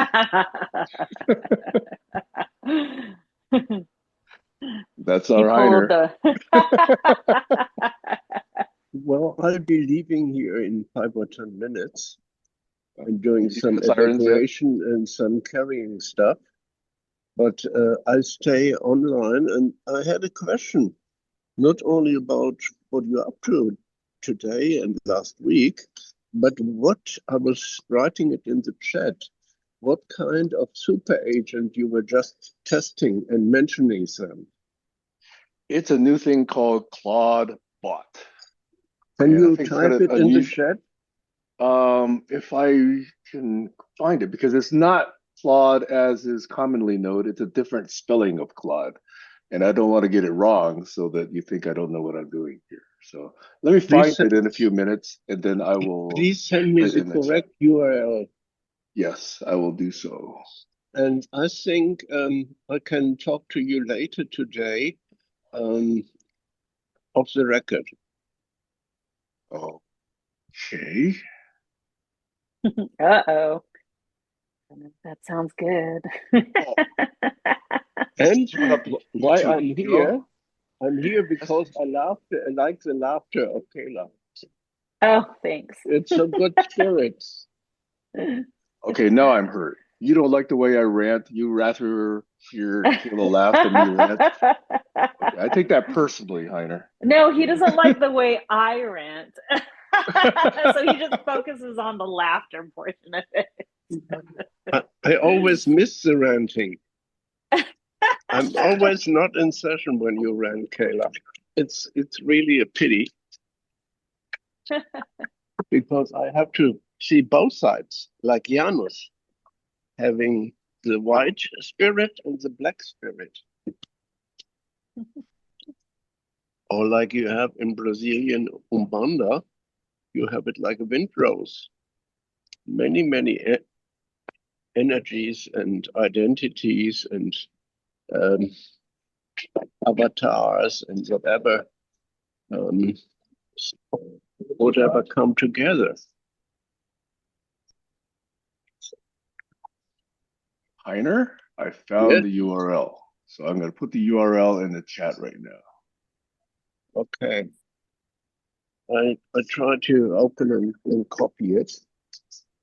[SPEAKER 1] That's
[SPEAKER 4] He
[SPEAKER 1] our
[SPEAKER 4] pulled
[SPEAKER 1] Heiner.
[SPEAKER 4] the
[SPEAKER 2] Well, I'll be leaving here in 5 or 10 minutes. I'm doing
[SPEAKER 1] You hear
[SPEAKER 2] some
[SPEAKER 1] the sirens yet?
[SPEAKER 2] evacuation and some carrying stuff, but I'll stay online. And I had a question, not only about what you're up to today and last week, but what I was writing it in the chat. What kind of super agent you were just testing and mentioning them?
[SPEAKER 1] It's a new thing called Claude Bot.
[SPEAKER 2] Can
[SPEAKER 1] And I
[SPEAKER 2] you
[SPEAKER 1] think it's got
[SPEAKER 2] type
[SPEAKER 1] a,
[SPEAKER 2] it
[SPEAKER 1] a
[SPEAKER 2] in the
[SPEAKER 1] new,
[SPEAKER 2] chat?
[SPEAKER 1] if I can find it, because it's not Claude as is commonly known. It's a different spelling of Claude. And I don't want to get it wrong so that you think I don't know what I'm doing here. So let me find
[SPEAKER 2] Please,
[SPEAKER 1] it in a few minutes and then I will
[SPEAKER 2] please send me
[SPEAKER 1] put it
[SPEAKER 2] the
[SPEAKER 1] in the chat.
[SPEAKER 2] correct URL.
[SPEAKER 1] Yes, I will do so.
[SPEAKER 2] And I think I can talk to you later today um, off the record.
[SPEAKER 1] Okay.
[SPEAKER 4] Uh-oh. That sounds good.
[SPEAKER 1] Oh,
[SPEAKER 2] And
[SPEAKER 1] turn up
[SPEAKER 2] why
[SPEAKER 1] YouTube.
[SPEAKER 2] I'm here
[SPEAKER 1] That's-
[SPEAKER 2] because I like the laughter of Kayla.
[SPEAKER 4] Oh, thanks.
[SPEAKER 2] It's a good spirit.
[SPEAKER 1] Okay, now I'm hurt. You don't like the way I rant. You rather hear Kayla laugh than me rant. Okay, I take that personally, Heiner.
[SPEAKER 4] No, he doesn't like the way I rant. So he just focuses on the laughter portion of it.
[SPEAKER 2] I always miss the ranting. I'm always not in session when you rant, Kayla. It's really a pity because I have to see both sides, like Janus, having the white spirit and the black spirit. Or like you have in Brazilian Umbanda, you have it like a wind rose. Many energies and identities and um, avatars and um, whatever come together.
[SPEAKER 1] Heiner, I
[SPEAKER 2] Yeah,
[SPEAKER 1] found the URL. So I'm going to put the URL in the chat right now.
[SPEAKER 2] okay. I try to open and copy it,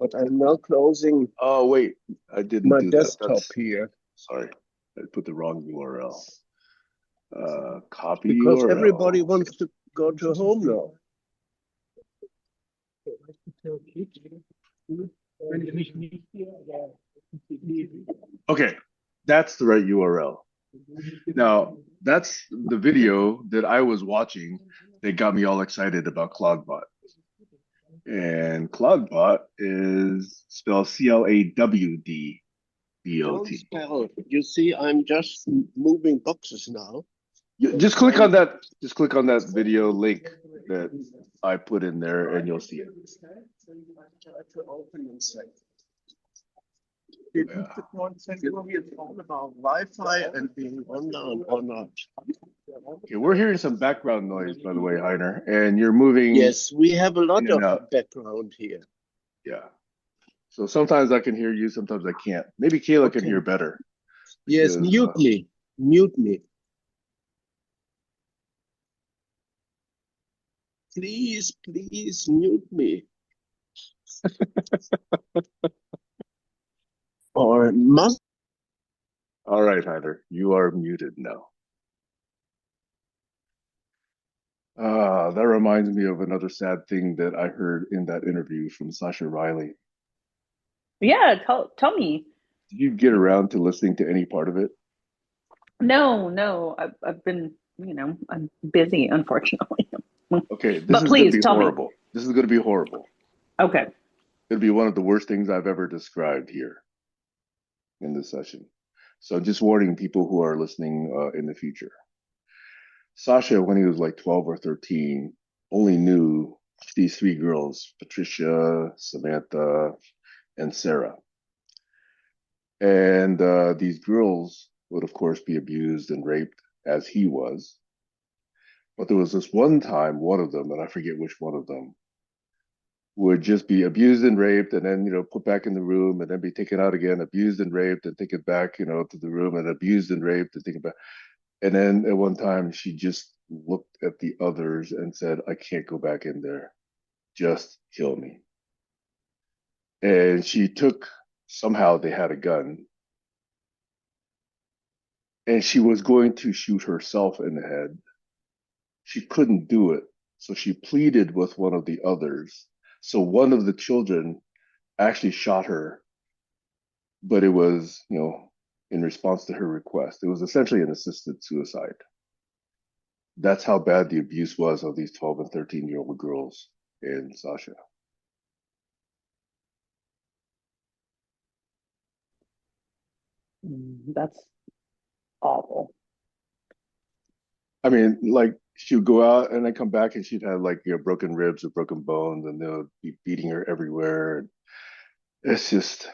[SPEAKER 2] but I'm now closing
[SPEAKER 1] Oh, wait, I didn't
[SPEAKER 2] my
[SPEAKER 1] do that.
[SPEAKER 2] desktop here
[SPEAKER 1] Sorry, I put the wrong URL. Copy
[SPEAKER 2] because
[SPEAKER 1] URL.
[SPEAKER 2] everybody wants to go to home now.
[SPEAKER 1] Okay, that's the right URL. Now, that's the video that I was watching that got me all excited about CloudBot. And CloudBot is spelled
[SPEAKER 2] Don't
[SPEAKER 1] CLAWDBOT.
[SPEAKER 2] spell. You see, I'm just moving boxes now.
[SPEAKER 1] Just click on that. Just click on that video link that I put in there, and you'll see it. Yeah.
[SPEAKER 2] It's all about Wi-Fi and being online or not.
[SPEAKER 1] Okay, we're hearing some background noise, by the way, Heiner, and you're moving
[SPEAKER 2] Yes, we have a
[SPEAKER 1] in
[SPEAKER 2] lot
[SPEAKER 1] and
[SPEAKER 2] of
[SPEAKER 1] out.
[SPEAKER 2] background here.
[SPEAKER 1] Yeah. So sometimes I can hear you, sometimes I can't. Maybe Kayla can
[SPEAKER 2] Okay.
[SPEAKER 1] hear better
[SPEAKER 2] Yes,
[SPEAKER 1] because
[SPEAKER 2] mute me. Mute me. Please mute me. Or must.
[SPEAKER 1] all right, Heiner, you are muted now. That reminds me of another sad thing that I heard in that interview from Sasha Riley.
[SPEAKER 4] Yeah, tell me.
[SPEAKER 1] Did you get around to listening to any part of it?
[SPEAKER 4] No, no, I've been, I'm busy, unfortunately.
[SPEAKER 1] Okay, this
[SPEAKER 4] But
[SPEAKER 1] is going to
[SPEAKER 4] please
[SPEAKER 1] be
[SPEAKER 4] tell me.
[SPEAKER 1] horrible. This is going to be horrible.
[SPEAKER 4] Okay.
[SPEAKER 1] It'll be one of the worst things I've ever described here in this session. So just warning people who are listening in the future. Sasha, when he was like 12 or 13, only knew these three girls, Patricia, Samantha, and Sarah. And these girls would, of course, be abused and raped as he was. But there was this one time, one of them, and I forget which one of them, would just be abused and raped and then, put back in the room and then be taken out again, abused and raped and taken back, to the room and abused and raped and taken back. And then at one time, she just looked at the others and said, I can't go back in there. Just kill me. And she took, somehow they had a gun, and she was going to shoot herself in the head. She couldn't do it. So she pleaded with one of the others. So one of the children actually shot her, but it was, in response to her request. It was essentially an assisted suicide. That's how bad the abuse was of these 12 and 13-year-old girls in Sasha.
[SPEAKER 4] That's awful.
[SPEAKER 1] I mean, like she would go out and then come back and she'd have like broken ribs or broken bones, and they'll be beating her everywhere. It's just,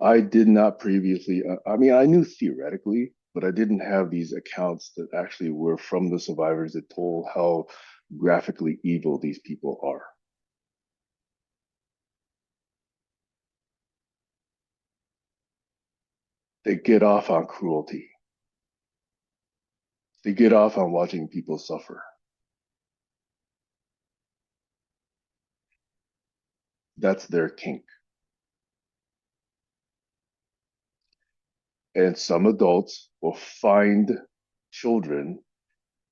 [SPEAKER 1] I did not previously. I mean, I knew theoretically, but I didn't have these accounts that actually were from the survivors that told how graphically evil these people are. They get off on cruelty. They get off on watching people suffer. That's their kink. And some adults will find children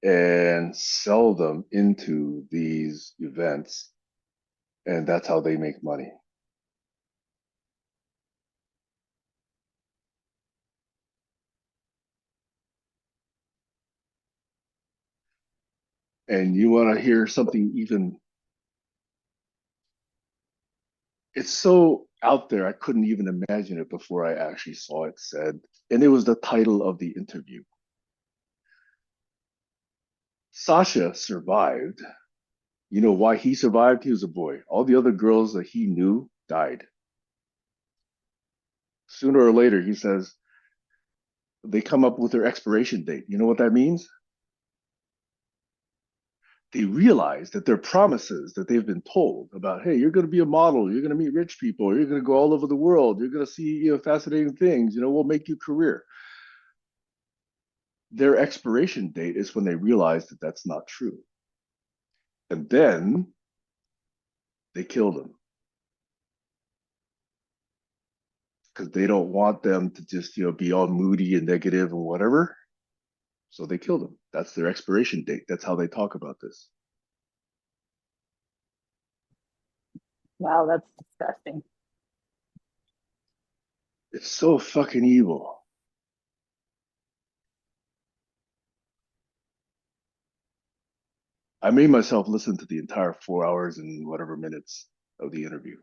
[SPEAKER 1] and sell them into these events, and that's how they make money. And you want to hear something even, it's so out there, I couldn't even imagine it before I actually saw it said. And it was the title of the interview. Sasha survived. You know why he survived? He was a boy. All the other girls that he knew died. Sooner or later, he says, they come up with their expiration date. You know what that means? They realize that their promises that they've been told about, hey, you're going to be a model, you're going to meet rich people, you're going to go all over the world, you're going to see fascinating things, we'll make you a career. Their expiration date is when they realize that that's not true. And then they kill them because they don't want them to just be all moody and negative and whatever. So they kill them. That's their expiration date. That's how they talk about this.
[SPEAKER 4] Wow, that's disgusting.
[SPEAKER 1] It's so fucking evil. I made myself listen to the entire 4 hours and whatever minutes of the interview.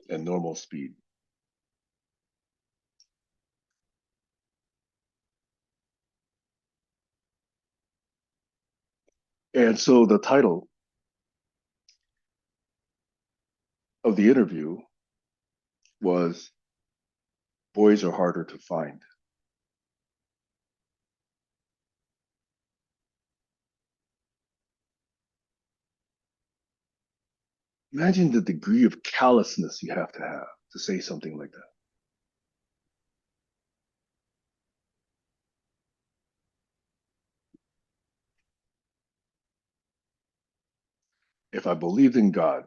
[SPEAKER 1] At normal speed. And so the title of the interview was Boys Are Harder to Find. Imagine the degree of callousness you have to say something like that. If I believed in God,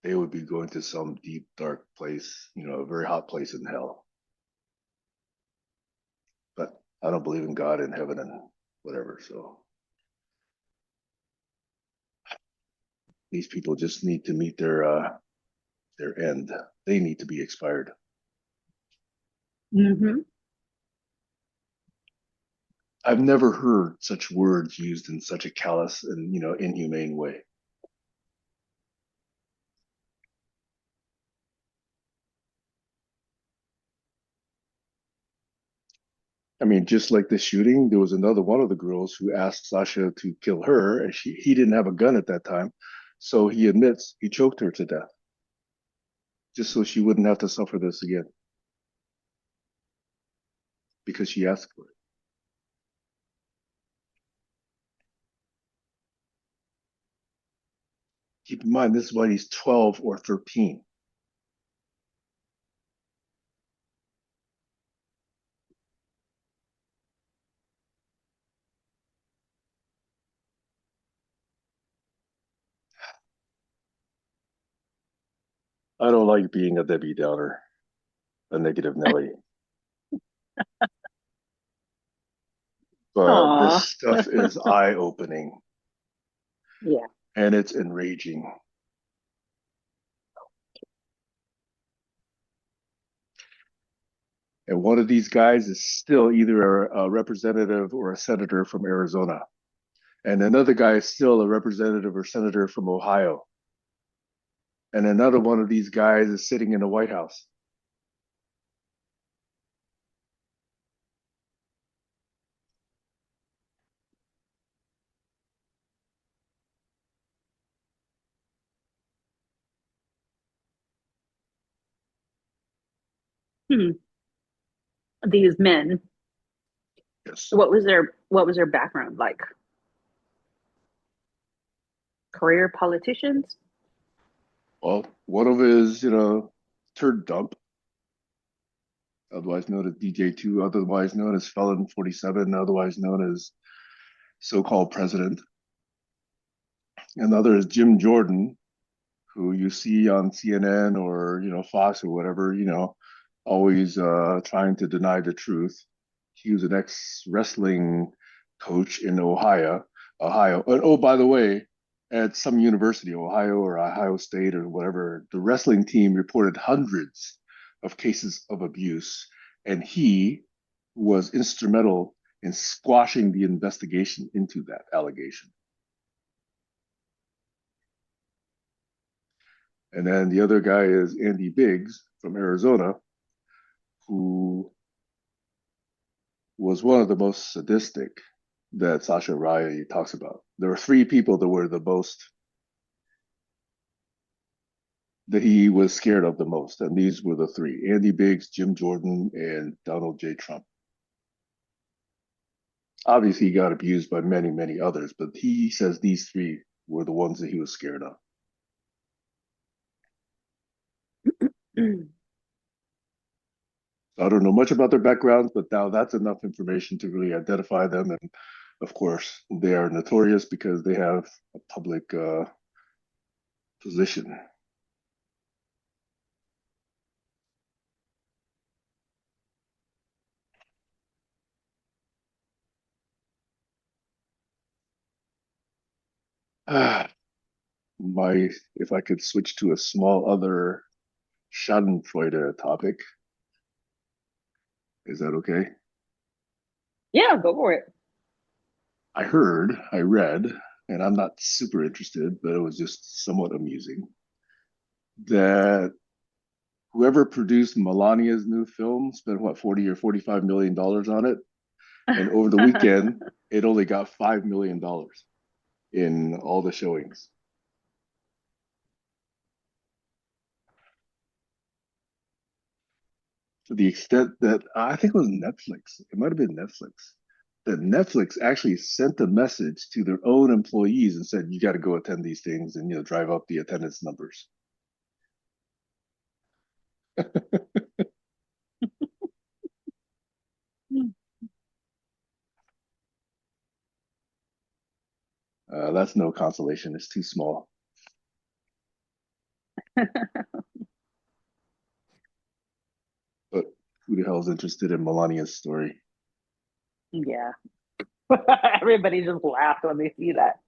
[SPEAKER 1] they would be going to some deep, dark place, a very hot place in hell. But I don't believe in God and heaven and whatever. So these people just need to meet their end. They need to be expired.
[SPEAKER 4] Mm-hmm.
[SPEAKER 1] I've never heard such words used in such a callous and inhumane way. I mean, just like the shooting, there was another one of the girls who asked Sasha to kill her, and he didn't have a gun at that time, so he admits he choked her to death, just so she wouldn't have to suffer this again, because she asked for it. Keep in mind, this is why he's 12 or 13. I don't like being a Debbie Downer, a negative Nelly, but this
[SPEAKER 4] Aw.
[SPEAKER 1] stuff is eye-opening
[SPEAKER 4] Yeah.
[SPEAKER 1] and it's enraging. And one of these guys is still either a representative or a senator from Arizona. And another guy is still a representative or senator from Ohio. And another one of these guys is sitting in the White House.
[SPEAKER 4] Hmm. These men.
[SPEAKER 1] Yes.
[SPEAKER 4] What was their background like? Career politicians?
[SPEAKER 1] Well, one of it is, turd dump, otherwise known as DJ2, otherwise known as Felon 47, otherwise known as so-called president. Another is Jim Jordan, who you see on CNN or Fox or whatever, always trying to deny the truth. He was an ex wrestling coach in Ohio. And oh, by the way, at some university, Ohio or Ohio State or whatever, the wrestling team reported hundreds of cases of abuse, and he was instrumental in squashing the investigation into that allegation. And then the other guy is Andy Biggs from Arizona, who was one of the most sadistic that Sasha Riley talks about. There were three people that were the most that he was scared of the most, and these were the three: Andy Biggs, Jim Jordan, and Donald J. Trump. Obviously, he got abused by many, many others, but he says these three were the ones that he was scared of. I don't know much about their backgrounds, but now that's enough information to really identify them. And of course, they are notorious because they have a public position. My, if I could switch to a small other Schadenfreude topic, is that okay?
[SPEAKER 4] Yeah, go for it.
[SPEAKER 1] I read, and I'm not super interested, but it was just somewhat amusing that whoever produced Melania's new film spent what, 40 or $45 million on it, and over the weekend it only got $5 million in all the showings. To the extent that I think it was Netflix, it might have been Netflix, that Netflix actually sent a message to their own employees and said, "You got to go attend these things and drive up the attendance numbers." That's no consolation. It's too small. But who the hell is interested in Melania's story?
[SPEAKER 4] Yeah. Everybody just laughed when they see that.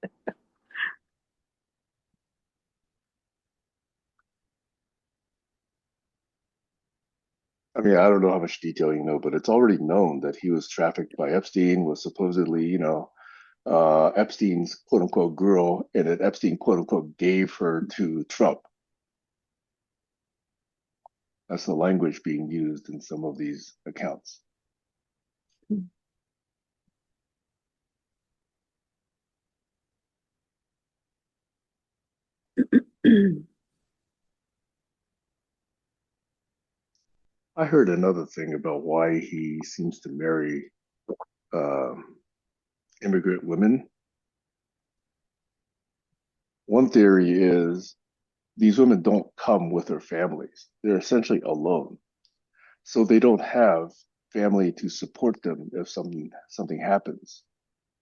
[SPEAKER 1] I mean, I don't know how much detail you know, but it's already known that he was trafficked by Epstein, was supposedly, Epstein's quote unquote girl, and that Epstein quote unquote gave her to Trump. That's the language being used in some of these accounts. I heard another thing about why he seems to marry um, immigrant women. One theory is these women don't come with their families. They're essentially alone. So they don't have family to support them if something happens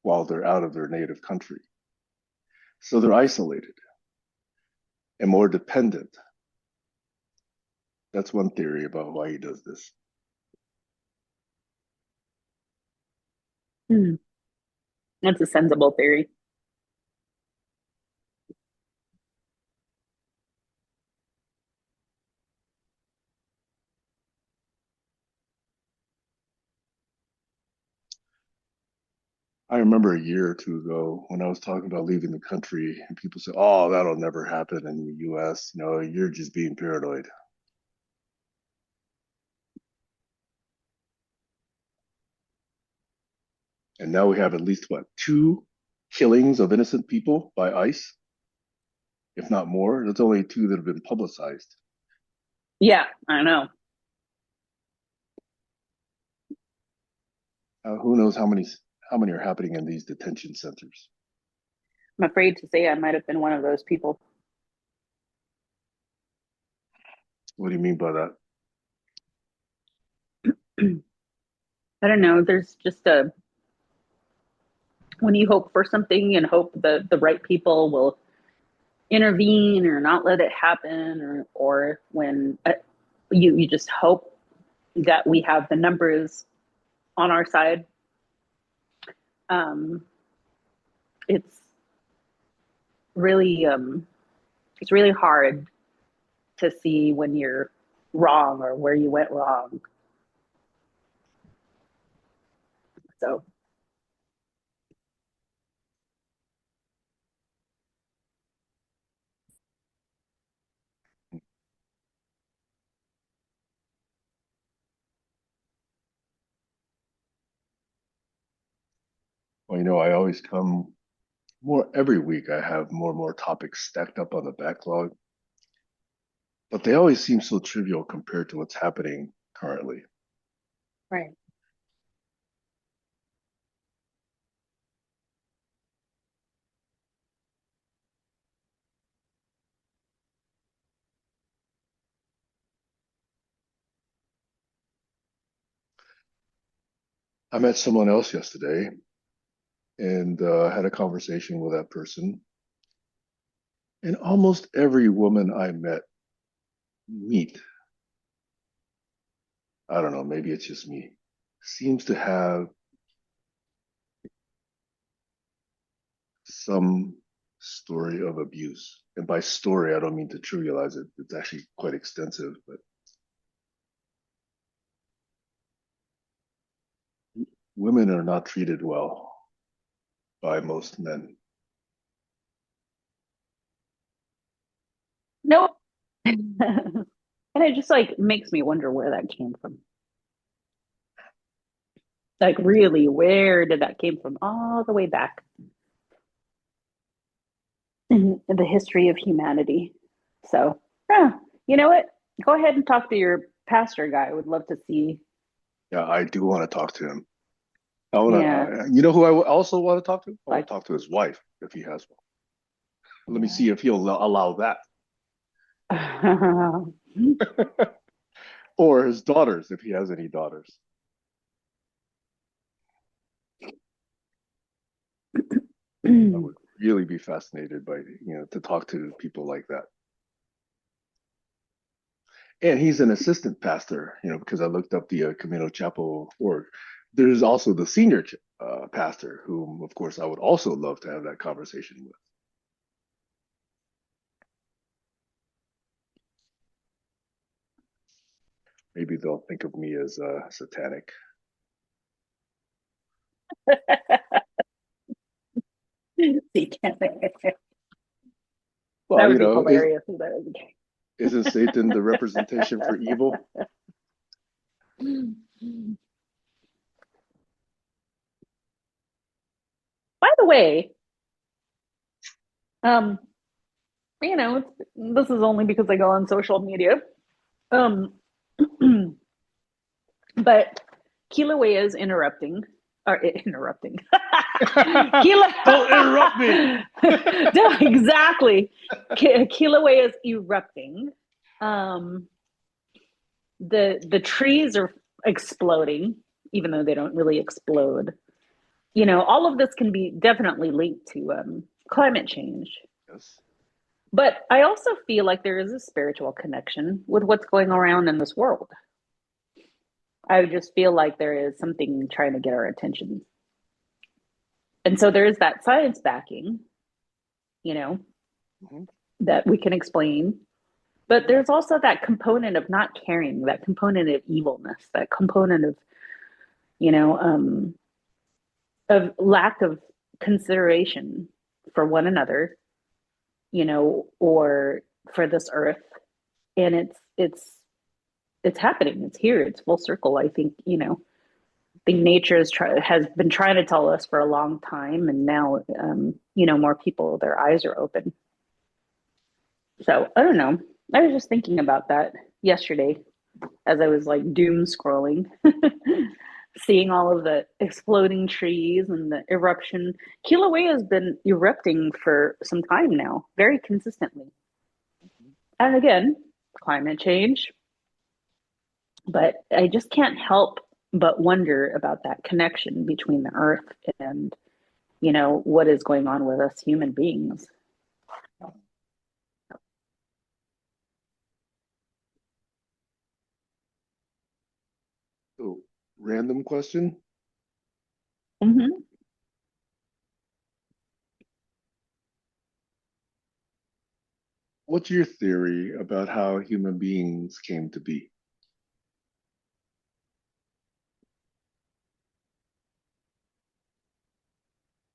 [SPEAKER 1] while they're out of their native country. So they're isolated and more dependent. That's one theory about why he does this.
[SPEAKER 4] That's a sensible theory.
[SPEAKER 1] I remember a year or two ago when I was talking about leaving the country, and people said, "Oh, that'll never happen in the U.S. You're just being paranoid." And now we have at least what, two killings of innocent people by ICE, if not more. That's only two that have been publicized.
[SPEAKER 4] Yeah, I know.
[SPEAKER 1] Who knows how many are happening in these detention centers?
[SPEAKER 4] I'm afraid to say I might have been one of those people.
[SPEAKER 1] What do you mean by that?
[SPEAKER 4] I don't know. There's just when you hope for something and hope the right people will intervene or not let it happen, or when you just hope that we have the numbers on our side. Um, it's really it's really hard to see when you're wrong or where you went wrong. So
[SPEAKER 1] Well, I always come more every week. I have more and more topics stacked up on the backlog, but they always seem so trivial compared to what's happening currently.
[SPEAKER 4] right.
[SPEAKER 1] I met someone else yesterday and had a conversation with that person. And almost every woman I meet, I don't know, maybe it's just me, seems to have some story of abuse. And by story, I don't mean to trivialize it. It's actually quite extensive, but women are not treated well by most men.
[SPEAKER 4] Nope. And it just like makes me wonder where that came from. Like really, where did that came from? All the way back in the history of humanity. So, yeah, you know what? Go ahead and talk to your pastor guy. I would love to see.
[SPEAKER 1] Yeah, I do want to talk to him. I want
[SPEAKER 4] Yeah,
[SPEAKER 1] to, you know who I also want to talk to? I want
[SPEAKER 4] like
[SPEAKER 1] to talk to his wife if he has one. Let me
[SPEAKER 4] yeah.
[SPEAKER 1] see if he'll allow that.
[SPEAKER 4] I
[SPEAKER 1] Or his daughters if he has any daughters. I would really be fascinated by, to talk to people like that. And he's an assistant pastor, because I looked up the Camino Chapel org. There's also the senior pastor, whom, of course, I would also love to have that conversation with. Maybe they'll think of me as satanic.
[SPEAKER 4] That
[SPEAKER 1] Well,
[SPEAKER 4] would be hilarious if that was the case.
[SPEAKER 1] isn't Satan the representation for evil?
[SPEAKER 4] By the way, um, this is only because I go on social media. Um, but Kilauea is interrupting, or interrupting.
[SPEAKER 1] Don't interrupt me.
[SPEAKER 4] No, exactly. Kilauea is erupting. The trees are exploding, even though they don't really explode. All of this can be definitely linked to climate change.
[SPEAKER 1] Yes.
[SPEAKER 4] But I also feel like there is a spiritual connection with what's going around in this world. I just feel like there is something trying to get our attention. And so there is that science backing, you know,
[SPEAKER 1] Mm-hmm.
[SPEAKER 4] that we can explain. But there's also that component of not caring, that component of evilness, that component you know, um, of lack of consideration for one another, or for this earth. And it's happening. It's here. It's full circle. I think, nature has been trying to tell us for a long time, and now, more people, their eyes are open. So I don't know. I was just thinking about that yesterday as I was like doom scrolling, seeing all of the exploding trees and the eruption. Kilauea has been erupting for some time now, very consistently. And again, climate change. But I just can't help but wonder about that connection between the earth and, what is going on with us human beings.
[SPEAKER 1] So, random question.
[SPEAKER 4] Mm-hmm.
[SPEAKER 1] What's your theory about how human beings came to be?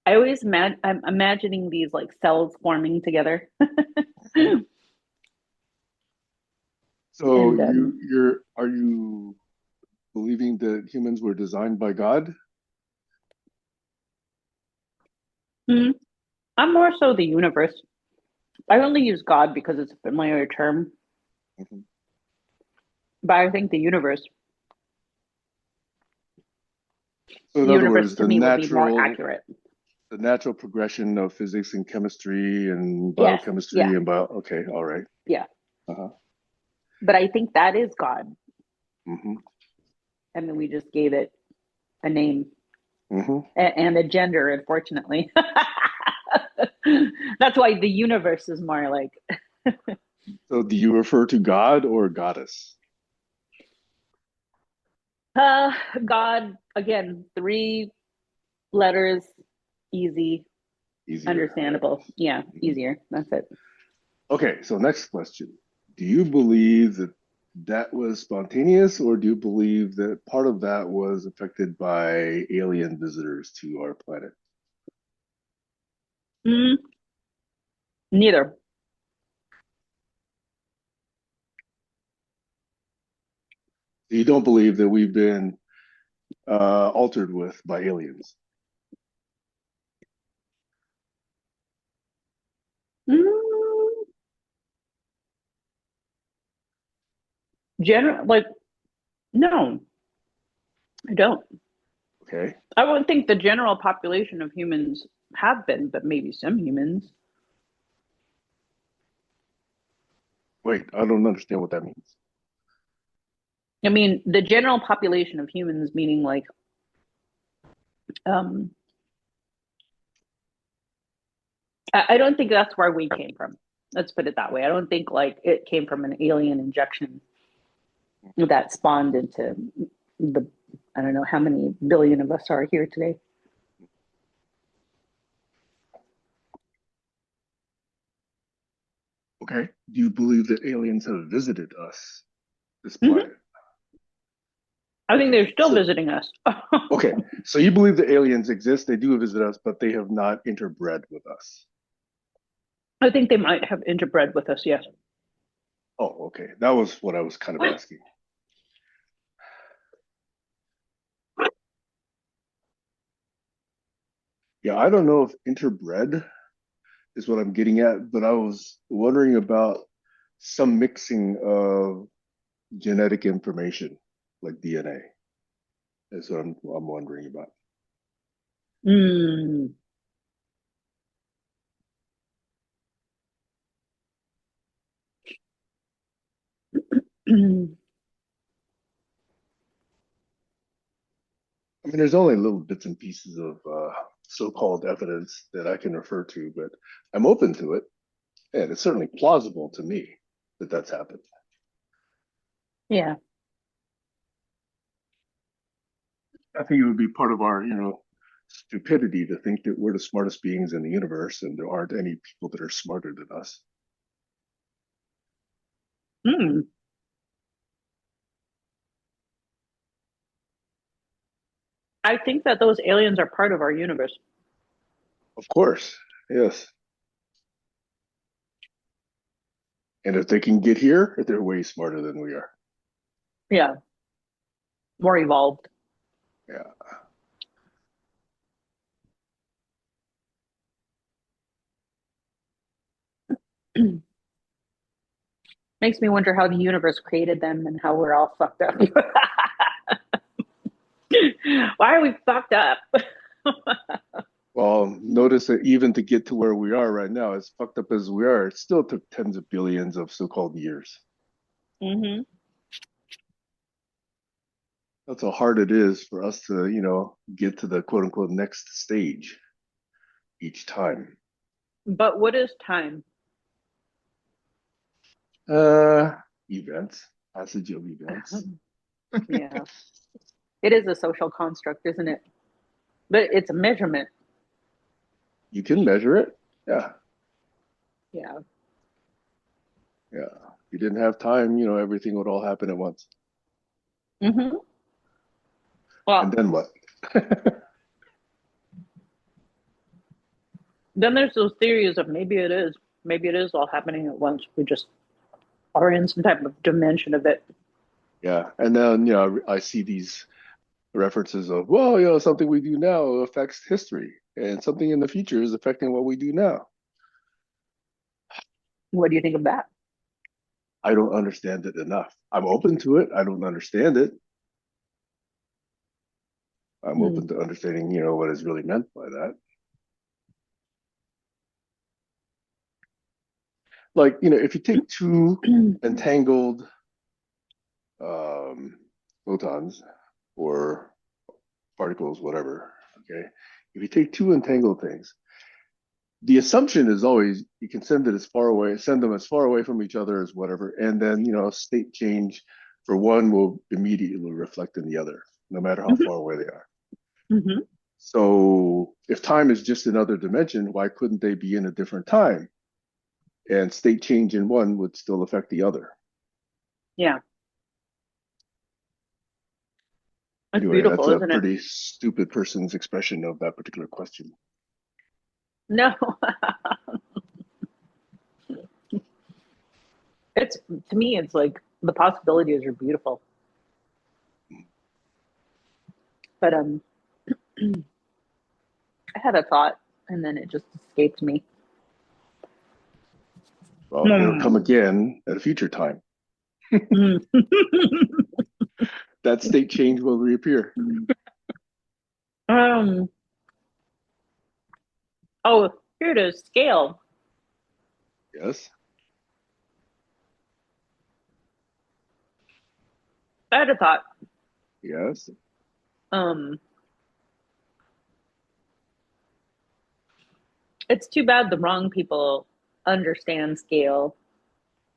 [SPEAKER 4] I'm imagining these like cells forming together.
[SPEAKER 1] So
[SPEAKER 4] And
[SPEAKER 1] are you believing that humans were designed by God?
[SPEAKER 4] I'm more so the universe. I only use God because it's a familiar term,
[SPEAKER 1] Mhm.
[SPEAKER 4] but I think the universe,
[SPEAKER 1] So in other
[SPEAKER 4] universe
[SPEAKER 1] words,
[SPEAKER 4] to me would be more accurate.
[SPEAKER 1] the natural progression of physics and chemistry and
[SPEAKER 4] Yes,
[SPEAKER 1] biochemistry
[SPEAKER 4] yeah,
[SPEAKER 1] and bio. Okay, all right.
[SPEAKER 4] yeah.
[SPEAKER 1] Uh-huh.
[SPEAKER 4] But I think that is God.
[SPEAKER 1] Mm-hmm.
[SPEAKER 4] I mean, we just gave it a name
[SPEAKER 1] Mm-hmm.
[SPEAKER 4] and a gender, unfortunately. That's why the universe is more like
[SPEAKER 1] So do you refer to God or goddess?
[SPEAKER 4] uh, God. Again, 3 letters, easy,
[SPEAKER 1] Easier. All right.
[SPEAKER 4] understandable. Yeah,
[SPEAKER 1] Mhm.
[SPEAKER 4] easier. That's it.
[SPEAKER 1] Okay, so next question. Do you believe that that was spontaneous, or do you believe that part of that was affected by alien visitors to our planet?
[SPEAKER 4] Mm, neither.
[SPEAKER 1] You don't believe that we've been altered with by aliens?
[SPEAKER 4] Mm, like no, I don't.
[SPEAKER 1] Okay.
[SPEAKER 4] I wouldn't think the general population of humans have been, but maybe some humans.
[SPEAKER 1] Wait, I don't understand what that means.
[SPEAKER 4] I mean, the general population of humans, meaning like, um, I don't think that's where we came from. Let's put it that way. I don't think like it came from an alien injection. that spawned into the, I don't know how many billion of us are here today.
[SPEAKER 1] Okay. Do you believe that aliens have visited us, this
[SPEAKER 4] Mm-hmm.
[SPEAKER 1] planet?
[SPEAKER 4] I think
[SPEAKER 1] Okay.
[SPEAKER 4] they're still visiting us.
[SPEAKER 1] Okay. So you believe the aliens exist, they do visit us, but they have not interbred with us.
[SPEAKER 4] I think they might have interbred with us, yes.
[SPEAKER 1] Oh, okay. That was what I was kind of asking. Yeah, I don't know if interbred is what I'm getting at, but I was wondering about some mixing of genetic information, like DNA. That's what I'm wondering about.
[SPEAKER 4] Mm.
[SPEAKER 1] I mean, there's only little bits and pieces of so-called evidence that I can refer to, but I'm open to it, and it's certainly plausible to me that that's happened.
[SPEAKER 4] Yeah.
[SPEAKER 1] I think it would be part of our, stupidity to think that we're the smartest beings in the universe, and there aren't any people that are smarter than us.
[SPEAKER 4] Mm. I think that those aliens are part of our universe.
[SPEAKER 1] Of course, yes. And if they can get here, they're way smarter than we are.
[SPEAKER 4] Yeah. More evolved.
[SPEAKER 1] Yeah.
[SPEAKER 4] Makes me wonder how the universe created them and how we're all fucked up. Why are we fucked up?
[SPEAKER 1] Well, notice that even to get to where we are right now, as fucked up as we are, it still took tens of billions of so-called years.
[SPEAKER 4] Mm-hmm.
[SPEAKER 1] That's how hard it is for us to, get to the quote unquote next stage each time.
[SPEAKER 4] But what is time?
[SPEAKER 1] Uh, Events, passage of events.
[SPEAKER 4] Yeah. It is a social construct, isn't it? But it's a measurement.
[SPEAKER 1] You can measure it. Yeah,
[SPEAKER 4] Yeah.
[SPEAKER 1] yeah. If you didn't have time, everything would all happen at once.
[SPEAKER 4] Mm-hmm.
[SPEAKER 1] And
[SPEAKER 4] Well,
[SPEAKER 1] then what?
[SPEAKER 4] then there's those theories of maybe it is all happening at once. We just are in some type of dimension of it.
[SPEAKER 1] Yeah. And then, I see these references of, well, something we do now affects history, and something in the future is affecting what we do now.
[SPEAKER 4] What do you think of that?
[SPEAKER 1] I don't understand it enough. I'm open to it. I don't understand it. I'm
[SPEAKER 4] Hmm.
[SPEAKER 1] open to understanding, what is really meant by that. Like, if you take two entangled um, photons or particles, whatever, okay, if you take two entangled things, the assumption is always you can send them as far away from each other as whatever, and then state change for one will immediately reflect in the other, no matter how
[SPEAKER 4] Mm-hmm.
[SPEAKER 1] far away they are.
[SPEAKER 4] Mm-hmm.
[SPEAKER 1] So if time is just another dimension, why couldn't they be in a different time? And state change in one would still affect the other.
[SPEAKER 4] Yeah. It's
[SPEAKER 1] Anyway, that's
[SPEAKER 4] beautiful,
[SPEAKER 1] a
[SPEAKER 4] isn't it?
[SPEAKER 1] pretty stupid person's expression of that particular question.
[SPEAKER 4] No. It's to me, it's like the possibilities are beautiful. But I had a thought and then it just escaped me.
[SPEAKER 1] Well, it'll come
[SPEAKER 4] Hmm.
[SPEAKER 1] again at a future time.
[SPEAKER 4] Hmm.
[SPEAKER 1] That state change will reappear.
[SPEAKER 4] um. Oh, here it is. Scale.
[SPEAKER 1] Yes.
[SPEAKER 4] I had a thought.
[SPEAKER 1] Yes.
[SPEAKER 4] Um. It's too bad the wrong people understand scale.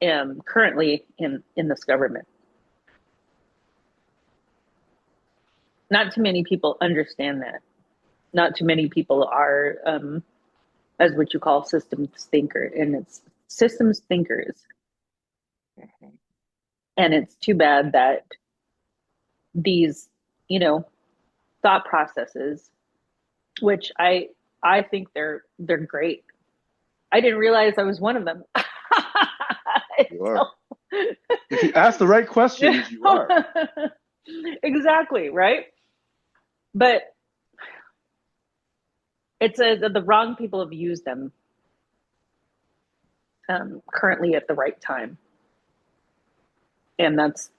[SPEAKER 4] Currently in this government. Not too many people understand that. Not too many people are, as what you call systems thinker, and it's systems thinkers. And it's too bad that these, you know, thought processes, which I think they're great. I didn't realize I was one of them.
[SPEAKER 1] You are. If you ask the right questions, you are.
[SPEAKER 4] Exactly, right? But it's the wrong people have used them currently at the right time, and that's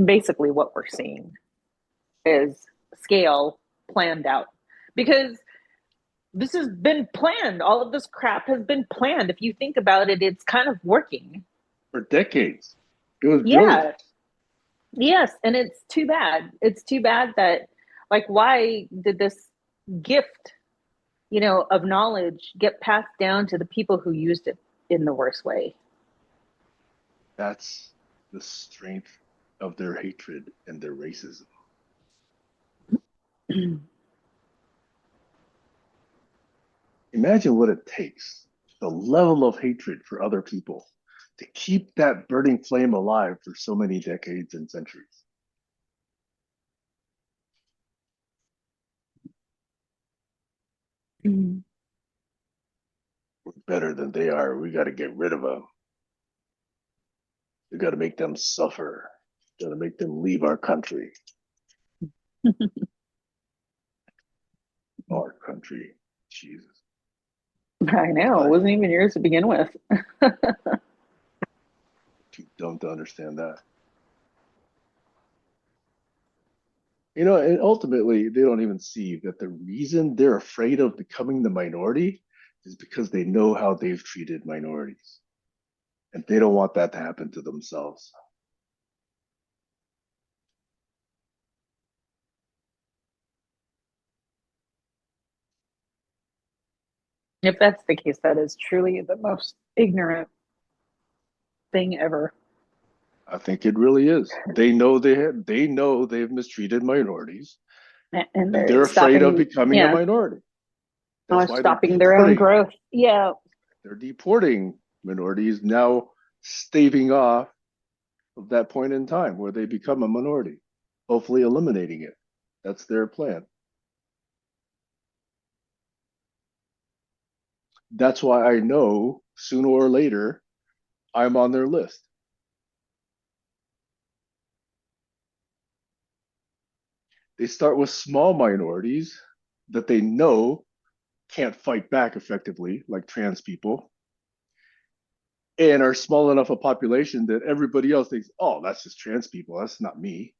[SPEAKER 4] basically what we're seeing is scale planned out because this has been planned. All of this crap has been planned. If you think about it, it's kind of working
[SPEAKER 1] For decades. It was brilliant.
[SPEAKER 4] yeah. Yes, and it's too bad. It's too bad that, like, why did this gift, of knowledge get passed down to the people who used it in the worst way?
[SPEAKER 1] That's the strength of their hatred and their racism. Imagine what it takes, the level of hatred for other people, to keep that burning flame alive for so many decades and centuries.
[SPEAKER 4] Mm.
[SPEAKER 1] We're better than they are. We got to get rid of them. We got to make them suffer. Got to make them leave our country. Our country. Jesus.
[SPEAKER 4] I know. It wasn't even yours to begin with.
[SPEAKER 1] Too dumb to understand that. And ultimately, they don't even see that the reason they're afraid of becoming the minority is because they know how they've treated minorities. And they don't want that to happen to themselves.
[SPEAKER 4] If that's the case, that is truly the most ignorant thing ever.
[SPEAKER 1] I think it really is. They know they've mistreated minorities,
[SPEAKER 4] And
[SPEAKER 1] and
[SPEAKER 4] they're
[SPEAKER 1] they're afraid of
[SPEAKER 4] stopping,
[SPEAKER 1] becoming a
[SPEAKER 4] yeah,
[SPEAKER 1] minority.
[SPEAKER 4] or
[SPEAKER 1] That's why they're
[SPEAKER 4] stopping their own
[SPEAKER 1] deporting.
[SPEAKER 4] growth. Yeah.
[SPEAKER 1] They're deporting minorities now, staving off of that point in time where they become a minority, hopefully eliminating it. That's their plan. That's why I know sooner or later I'm on their list. They start with small minorities that they know can't fight back effectively, like trans people, and are small enough a population that everybody else thinks, oh, that's just trans people. That's not me.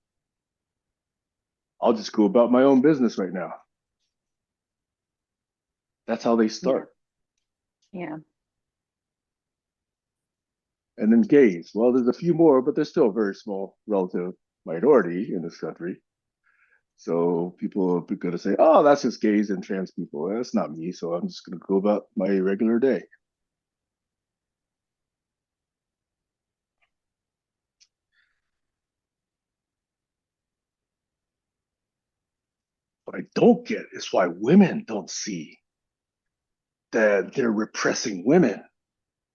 [SPEAKER 1] I'll just go about my own business right now. That's how they
[SPEAKER 4] Yeah.
[SPEAKER 1] start.
[SPEAKER 4] Yeah.
[SPEAKER 1] And then gays. Well, there's a few more, but they're still a very small relative minority in this country. So people are going to say, oh, that's just gays and trans people. That's not me. So I'm just going to go about my regular day. What I don't get is why women don't see that they're repressing women.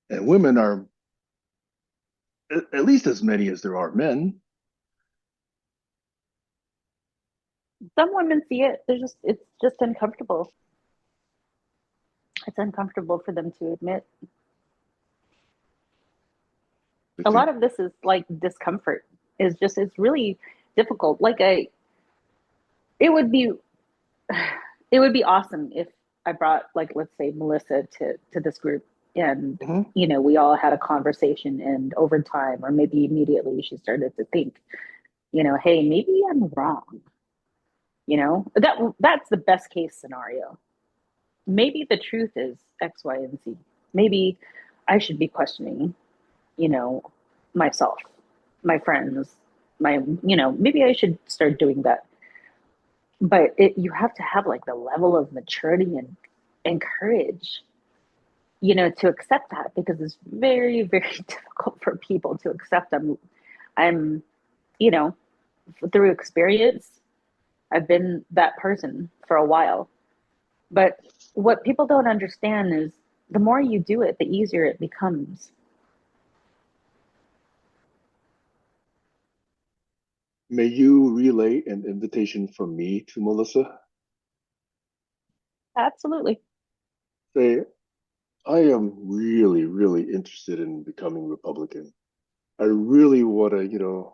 [SPEAKER 1] And women are at least as many as there are men.
[SPEAKER 4] Some women see it. It's just uncomfortable. It's uncomfortable for them to admit.
[SPEAKER 1] I
[SPEAKER 4] A lot
[SPEAKER 1] think,
[SPEAKER 4] of this is like discomfort. It's really difficult. It would be it would be awesome if I brought, like, let's say Melissa to this group, and
[SPEAKER 1] mm-hmm.
[SPEAKER 4] we all had a conversation, and over time, or maybe immediately, she started to think, hey, maybe I'm wrong. That's the best case scenario. Maybe the truth is X, Y, and Z. Maybe I should be questioning, you know, myself, my friends, maybe I should start doing that. But you have to have, like, the level of maturity and courage, to accept that, because it's very, very difficult for people to accept them. I'm, you know, through experience, I've been that person for a while. But what people don't understand is the more you do it, the easier it becomes.
[SPEAKER 1] May you relay an invitation from me to Melissa?
[SPEAKER 4] Absolutely.
[SPEAKER 1] Say, I am really, really interested in becoming Republican. I really want to,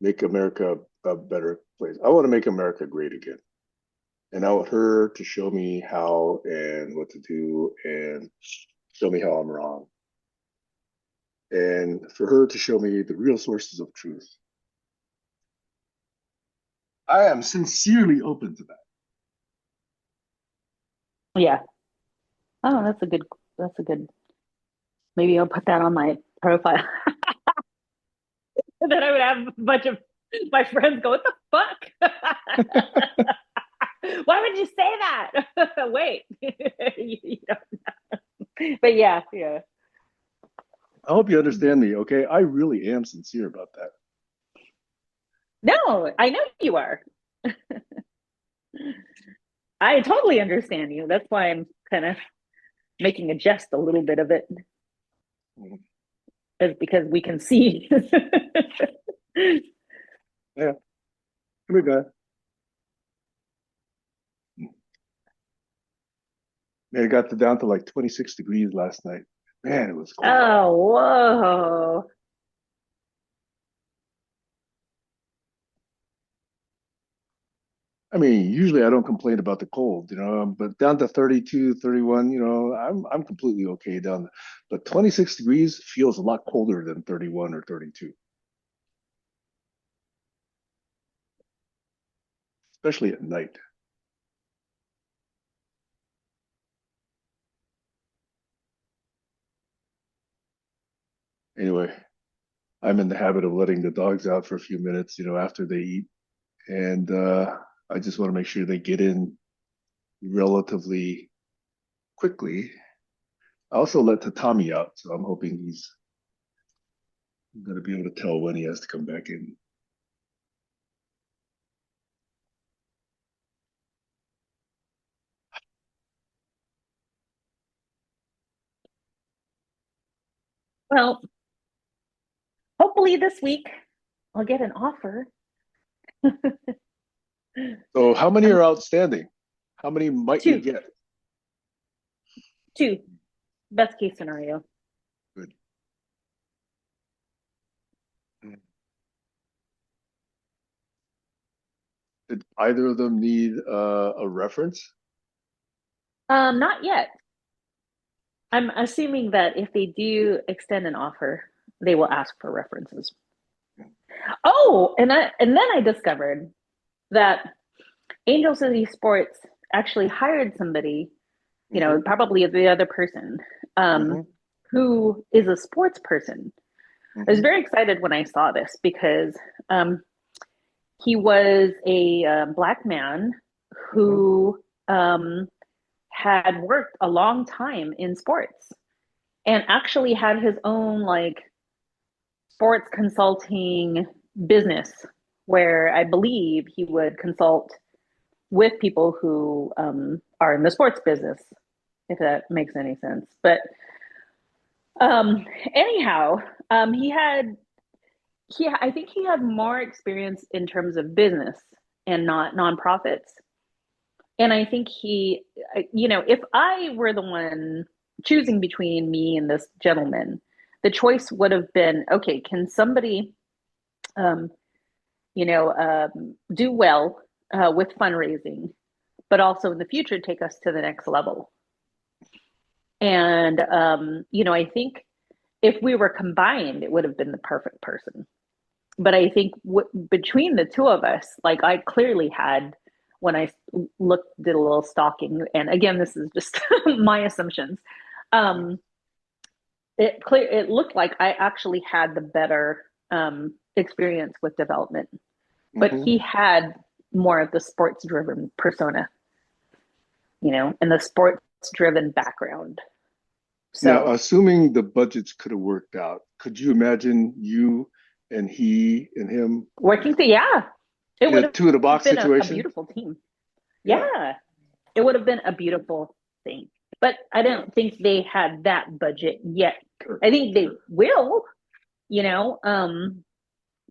[SPEAKER 1] make America a better place. I want to make America great again. And I want her to show me how and what to do and show me how I'm wrong. And for her to show me the real sources of truth. I am sincerely open to that.
[SPEAKER 4] Yeah. Oh, that's a good, maybe I'll put that on my profile. And then I would have a bunch of my friends go, what the fuck? Why would you say that? Wait. You know. But yeah, yeah.
[SPEAKER 1] I hope you understand me, okay? I really am sincere about that.
[SPEAKER 4] No, I know you are. I totally understand you. That's why I'm kind of making a jest a little bit of it,
[SPEAKER 1] Mhm.
[SPEAKER 4] is because we can see.
[SPEAKER 1] Yeah, here we go. Man, it got down to like 26 degrees last night. Man, it was cold.
[SPEAKER 4] Oh, whoa.
[SPEAKER 1] I mean, usually I don't complain about the cold, but down to 32, 31, I'm completely okay down there. But 26 degrees feels a lot colder than 31 or 32, especially at night. Anyway, I'm in the habit of letting the dogs out for a few minutes, after they eat. And I just want to make sure they get in relatively quickly. I also let Tatami out, so I'm hoping he's going to be able to tell when he has to come back in.
[SPEAKER 4] Well, hopefully this week I'll get an offer.
[SPEAKER 1] So, how many
[SPEAKER 4] I'm
[SPEAKER 1] are outstanding? How many might you
[SPEAKER 4] two,
[SPEAKER 1] get?
[SPEAKER 4] two, best case scenario.
[SPEAKER 1] Good. Did either of them need a reference?
[SPEAKER 4] Not yet. I'm assuming that if they do extend an offer, they will ask for references. Oh, and then I discovered that Angel City Sports actually hired somebody,
[SPEAKER 1] Mm-hmm.
[SPEAKER 4] probably the other person,
[SPEAKER 1] Mm-hmm.
[SPEAKER 4] who is a sports person. I was
[SPEAKER 1] Mm-hmm.
[SPEAKER 4] very excited when I saw this because um, he was a black man
[SPEAKER 1] Mm-hmm.
[SPEAKER 4] who had worked a long time in sports and actually had his own like sports consulting business where I believe he would consult with people who are in the sports business, if that makes any sense. But um, anyhow, he had I think he had more experience in terms of business and not nonprofits. And I think if I were the one choosing between me and this gentleman, the choice would have been, okay, can somebody, um, do well with fundraising, but also in the future take us to the next level? And, I think if we were combined, it would have been the perfect person. But I think between the two of us, like I clearly had when I did a little stalking, and again, this is just my assumptions. Um, it looked like I actually had the better experience with development, but
[SPEAKER 1] Mm-hmm.
[SPEAKER 4] he had more of the sports driven persona, and the sports driven background.
[SPEAKER 1] Now,
[SPEAKER 4] So
[SPEAKER 1] assuming the budgets could have worked out, could you imagine you and he and him?
[SPEAKER 4] working to, yeah, It
[SPEAKER 1] In
[SPEAKER 4] would
[SPEAKER 1] a two in a
[SPEAKER 4] have
[SPEAKER 1] box
[SPEAKER 4] been a
[SPEAKER 1] situation.
[SPEAKER 4] beautiful team.
[SPEAKER 1] Yeah.
[SPEAKER 4] Yeah, it would have been a beautiful thing. But I don't think they had that budget yet.
[SPEAKER 1] Sure.
[SPEAKER 4] I think they will, you know.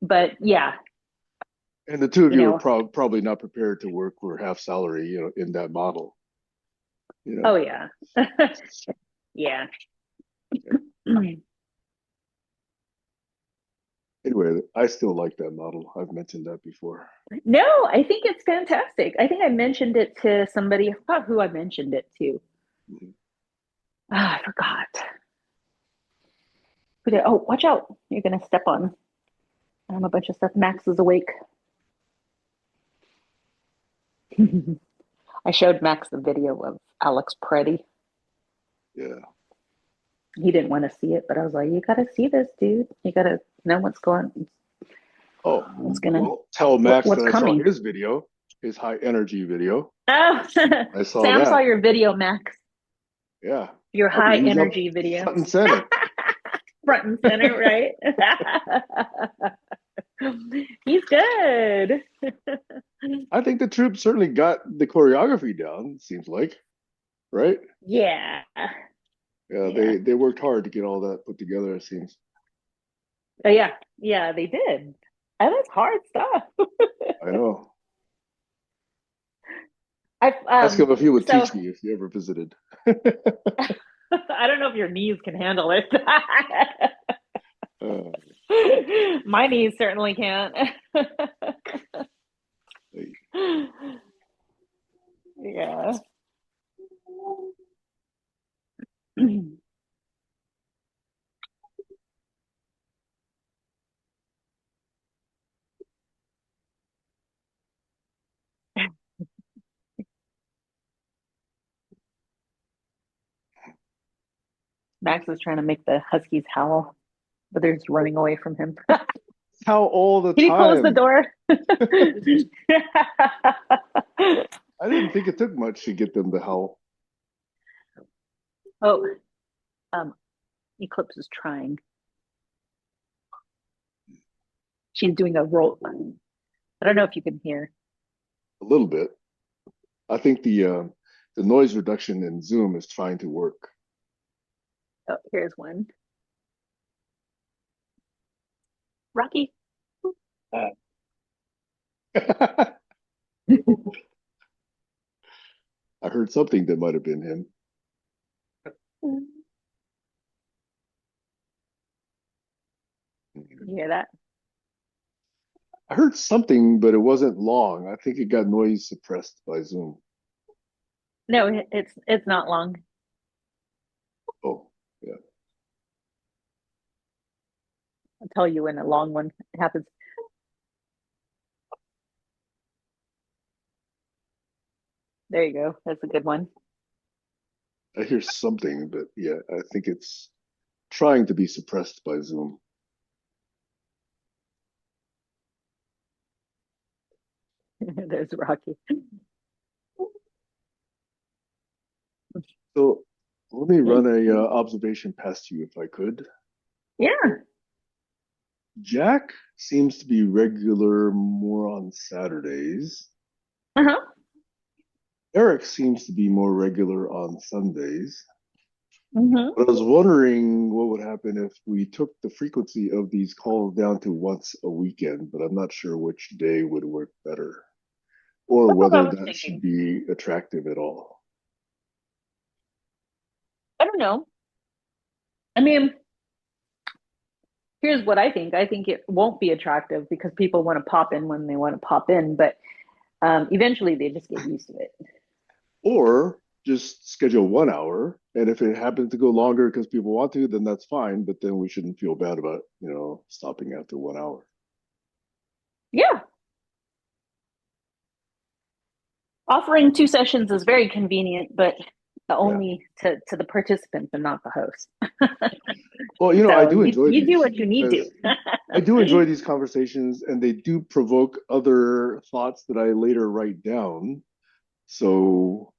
[SPEAKER 4] But yeah,
[SPEAKER 1] And the two of
[SPEAKER 4] you
[SPEAKER 1] you are
[SPEAKER 4] know.
[SPEAKER 1] probably not prepared to work for half salary, in that model.
[SPEAKER 4] Oh yeah, yeah.
[SPEAKER 1] Anyway, I still like that model. I've mentioned that before.
[SPEAKER 4] No, I think it's fantastic. I think I mentioned it to somebody. I forgot who I mentioned it to.
[SPEAKER 1] Mhm.
[SPEAKER 4] I forgot. Who did? Oh, watch out! You're gonna step on a bunch of stuff. Max is awake. I showed Max the video of Alex Preddy.
[SPEAKER 1] Yeah.
[SPEAKER 4] He didn't want to see it, but I was like, "You gotta see this, dude. You gotta know what's going.
[SPEAKER 1] Oh,
[SPEAKER 4] What's gonna?
[SPEAKER 1] well, tell Max
[SPEAKER 4] What's
[SPEAKER 1] that I saw
[SPEAKER 4] coming?"
[SPEAKER 1] his video, his high energy video.
[SPEAKER 4] Oh,
[SPEAKER 1] I saw
[SPEAKER 4] Sam saw
[SPEAKER 1] that.
[SPEAKER 4] your video, Max.
[SPEAKER 1] Yeah.
[SPEAKER 4] Your
[SPEAKER 1] I mean,
[SPEAKER 4] high
[SPEAKER 1] he's up
[SPEAKER 4] energy video.
[SPEAKER 1] front and center.
[SPEAKER 4] Front and center, right? He's good.
[SPEAKER 1] I think the troops certainly got the choreography down, it seems like, right?
[SPEAKER 4] Yeah.
[SPEAKER 1] Yeah,
[SPEAKER 4] Yeah.
[SPEAKER 1] they worked hard to get all that put together, it seems.
[SPEAKER 4] Yeah. Yeah, they did. And that's hard stuff.
[SPEAKER 1] I know.
[SPEAKER 4] I
[SPEAKER 1] Ask him if he would
[SPEAKER 4] so
[SPEAKER 1] teach me if he ever visited.
[SPEAKER 4] I don't know if your knees can handle it.
[SPEAKER 1] Uh,
[SPEAKER 4] My knees certainly can't. Yeah. Max is trying to make the Huskies howl, but they're just running away from him.
[SPEAKER 1] how all the
[SPEAKER 4] Can you close the
[SPEAKER 1] time.
[SPEAKER 4] door?
[SPEAKER 1] I didn't think it took much to get them to howl.
[SPEAKER 4] Oh, um, Eclipse is trying. She's doing a roll. I don't know if you can hear.
[SPEAKER 1] A little bit. I think the noise reduction in Zoom is trying to work.
[SPEAKER 4] Oh, here's one. Rocky.
[SPEAKER 1] I heard something that might have been him.
[SPEAKER 4] You hear that?
[SPEAKER 1] I heard something, but it wasn't long. I think it got noise suppressed by Zoom.
[SPEAKER 4] No, it's not long.
[SPEAKER 1] Oh, yeah.
[SPEAKER 4] I'll tell you when a long one happens. There you go. That's a good one.
[SPEAKER 1] I hear something, but yeah, I think it's trying to be suppressed by Zoom.
[SPEAKER 4] There's Rocky.
[SPEAKER 1] So let me run a observation past you if I could.
[SPEAKER 4] Yeah.
[SPEAKER 1] Jack seems to be regular more on Saturdays.
[SPEAKER 4] Uh-huh.
[SPEAKER 1] Eric seems to be more regular on Sundays.
[SPEAKER 4] Mm-hmm.
[SPEAKER 1] But I was wondering what would happen if we took the frequency of these calls down to once a weekend, but I'm not sure which day would work better or
[SPEAKER 4] That's what I
[SPEAKER 1] whether
[SPEAKER 4] was
[SPEAKER 1] that should
[SPEAKER 4] thinking.
[SPEAKER 1] be attractive at all.
[SPEAKER 4] I don't know. I mean, here's what I think. I think it won't be attractive because people want to pop in when they want to pop in, but eventually they just get used to it.
[SPEAKER 1] Or just schedule 1 hour, and if it happens to go longer because people want to, then that's fine, but then we shouldn't feel bad about, stopping after 1 hour.
[SPEAKER 4] Yeah. Offering 2 sessions is very convenient, but only to the participants and not the host.
[SPEAKER 1] Well,
[SPEAKER 4] So
[SPEAKER 1] I do enjoy
[SPEAKER 4] you do
[SPEAKER 1] these
[SPEAKER 4] what you need to.
[SPEAKER 1] because I do enjoy these conversations, and they do provoke other thoughts that I later write down. So,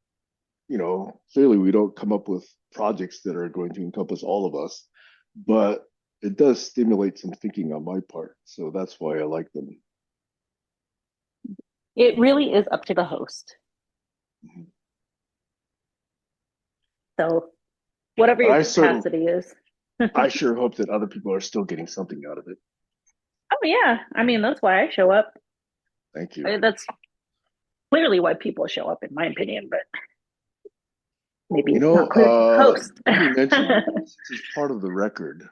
[SPEAKER 1] clearly we don't come up with projects that are going to encompass all of us, but it does stimulate some thinking on my part. So that's why I like them.
[SPEAKER 4] It really is up to the host.
[SPEAKER 1] Mhm.
[SPEAKER 4] So whatever
[SPEAKER 1] But
[SPEAKER 4] your capacity is.
[SPEAKER 1] I sure hope that other people are still getting something out of it.
[SPEAKER 4] Oh yeah, I mean that's why I show up.
[SPEAKER 1] Thank you.
[SPEAKER 4] That's clearly why people show up, in my opinion, but maybe not clear to the host.
[SPEAKER 1] Let me mention, this is part of the record.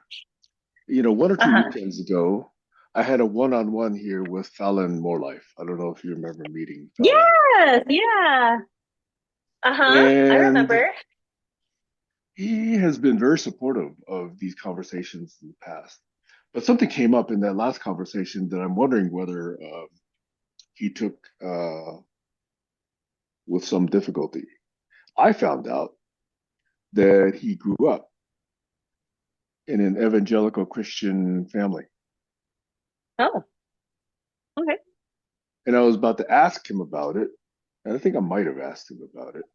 [SPEAKER 1] One or two
[SPEAKER 4] Uh-huh.
[SPEAKER 1] weekends ago, I had a one-on-one here with Fallon Morelife. I don't know if you remember meeting Fallon.
[SPEAKER 4] Yes, yeah. Uh-huh. I
[SPEAKER 1] And
[SPEAKER 4] remember.
[SPEAKER 1] he has been very supportive of these conversations in the past. But something came up in that last conversation that I'm wondering whether he took with some difficulty. I found out that he grew up in an evangelical Christian family.
[SPEAKER 4] Oh, okay.
[SPEAKER 1] And I was about to ask him about it. And I think I might have asked him about it.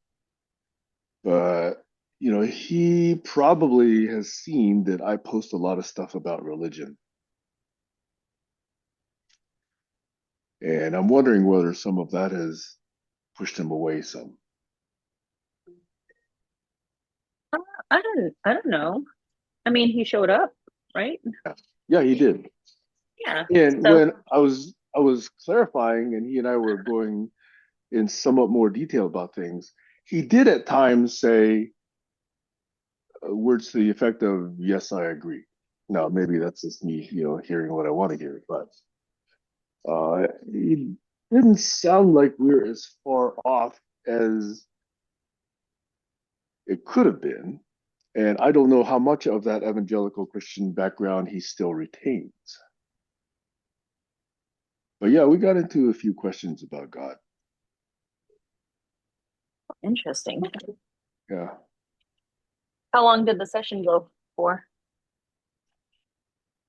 [SPEAKER 1] But, he probably has seen that I post a lot of stuff about religion. And I'm wondering whether some of that has pushed him away some.
[SPEAKER 4] I don't know. I mean, he showed up, right?
[SPEAKER 1] Yeah, yeah, he did.
[SPEAKER 4] Yeah.
[SPEAKER 1] And
[SPEAKER 4] So,
[SPEAKER 1] when I was clarifying and he and I were going in somewhat more detail about things, he did at times say words to the effect of, yes, I agree. Now, maybe that's just me, hearing what I want to hear, but it didn't sound like we were as far off as it could have been. And I don't know how much of that evangelical Christian background he still retains. But yeah, we got into a few questions about God.
[SPEAKER 4] interesting.
[SPEAKER 1] Yeah.
[SPEAKER 4] How long did the session go for?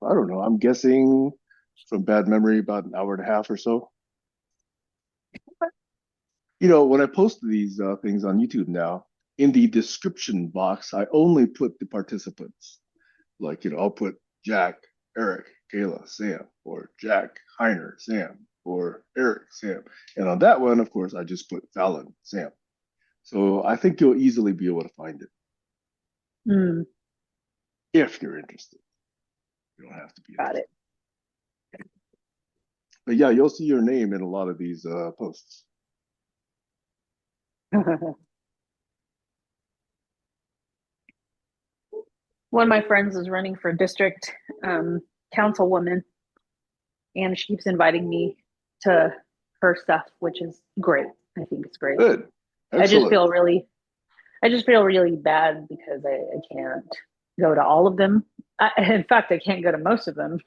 [SPEAKER 1] I don't know. I'm guessing from bad memory about an hour and a half or so. When I post these things on YouTube now, in the description box, I only put the participants. Like, I'll put Jack, Eric, Kayla, Sam, or Jack, Heiner, Sam, or Eric, Sam. And on that one, of course, I just put Fallon, Sam. So I think you'll easily be able to find it
[SPEAKER 4] Hmm,
[SPEAKER 1] if you're interested. You don't have to be
[SPEAKER 4] got
[SPEAKER 1] interested. But yeah, you'll see your name in a lot of these posts.
[SPEAKER 4] it. One of my friends is running for district councilwoman, and she keeps inviting me to her stuff, which is great. I think it's great.
[SPEAKER 1] Good.
[SPEAKER 4] I just
[SPEAKER 1] Excellent.
[SPEAKER 4] feel really, I just feel really bad because I can't go to all of them. In fact, I can't go to most of them,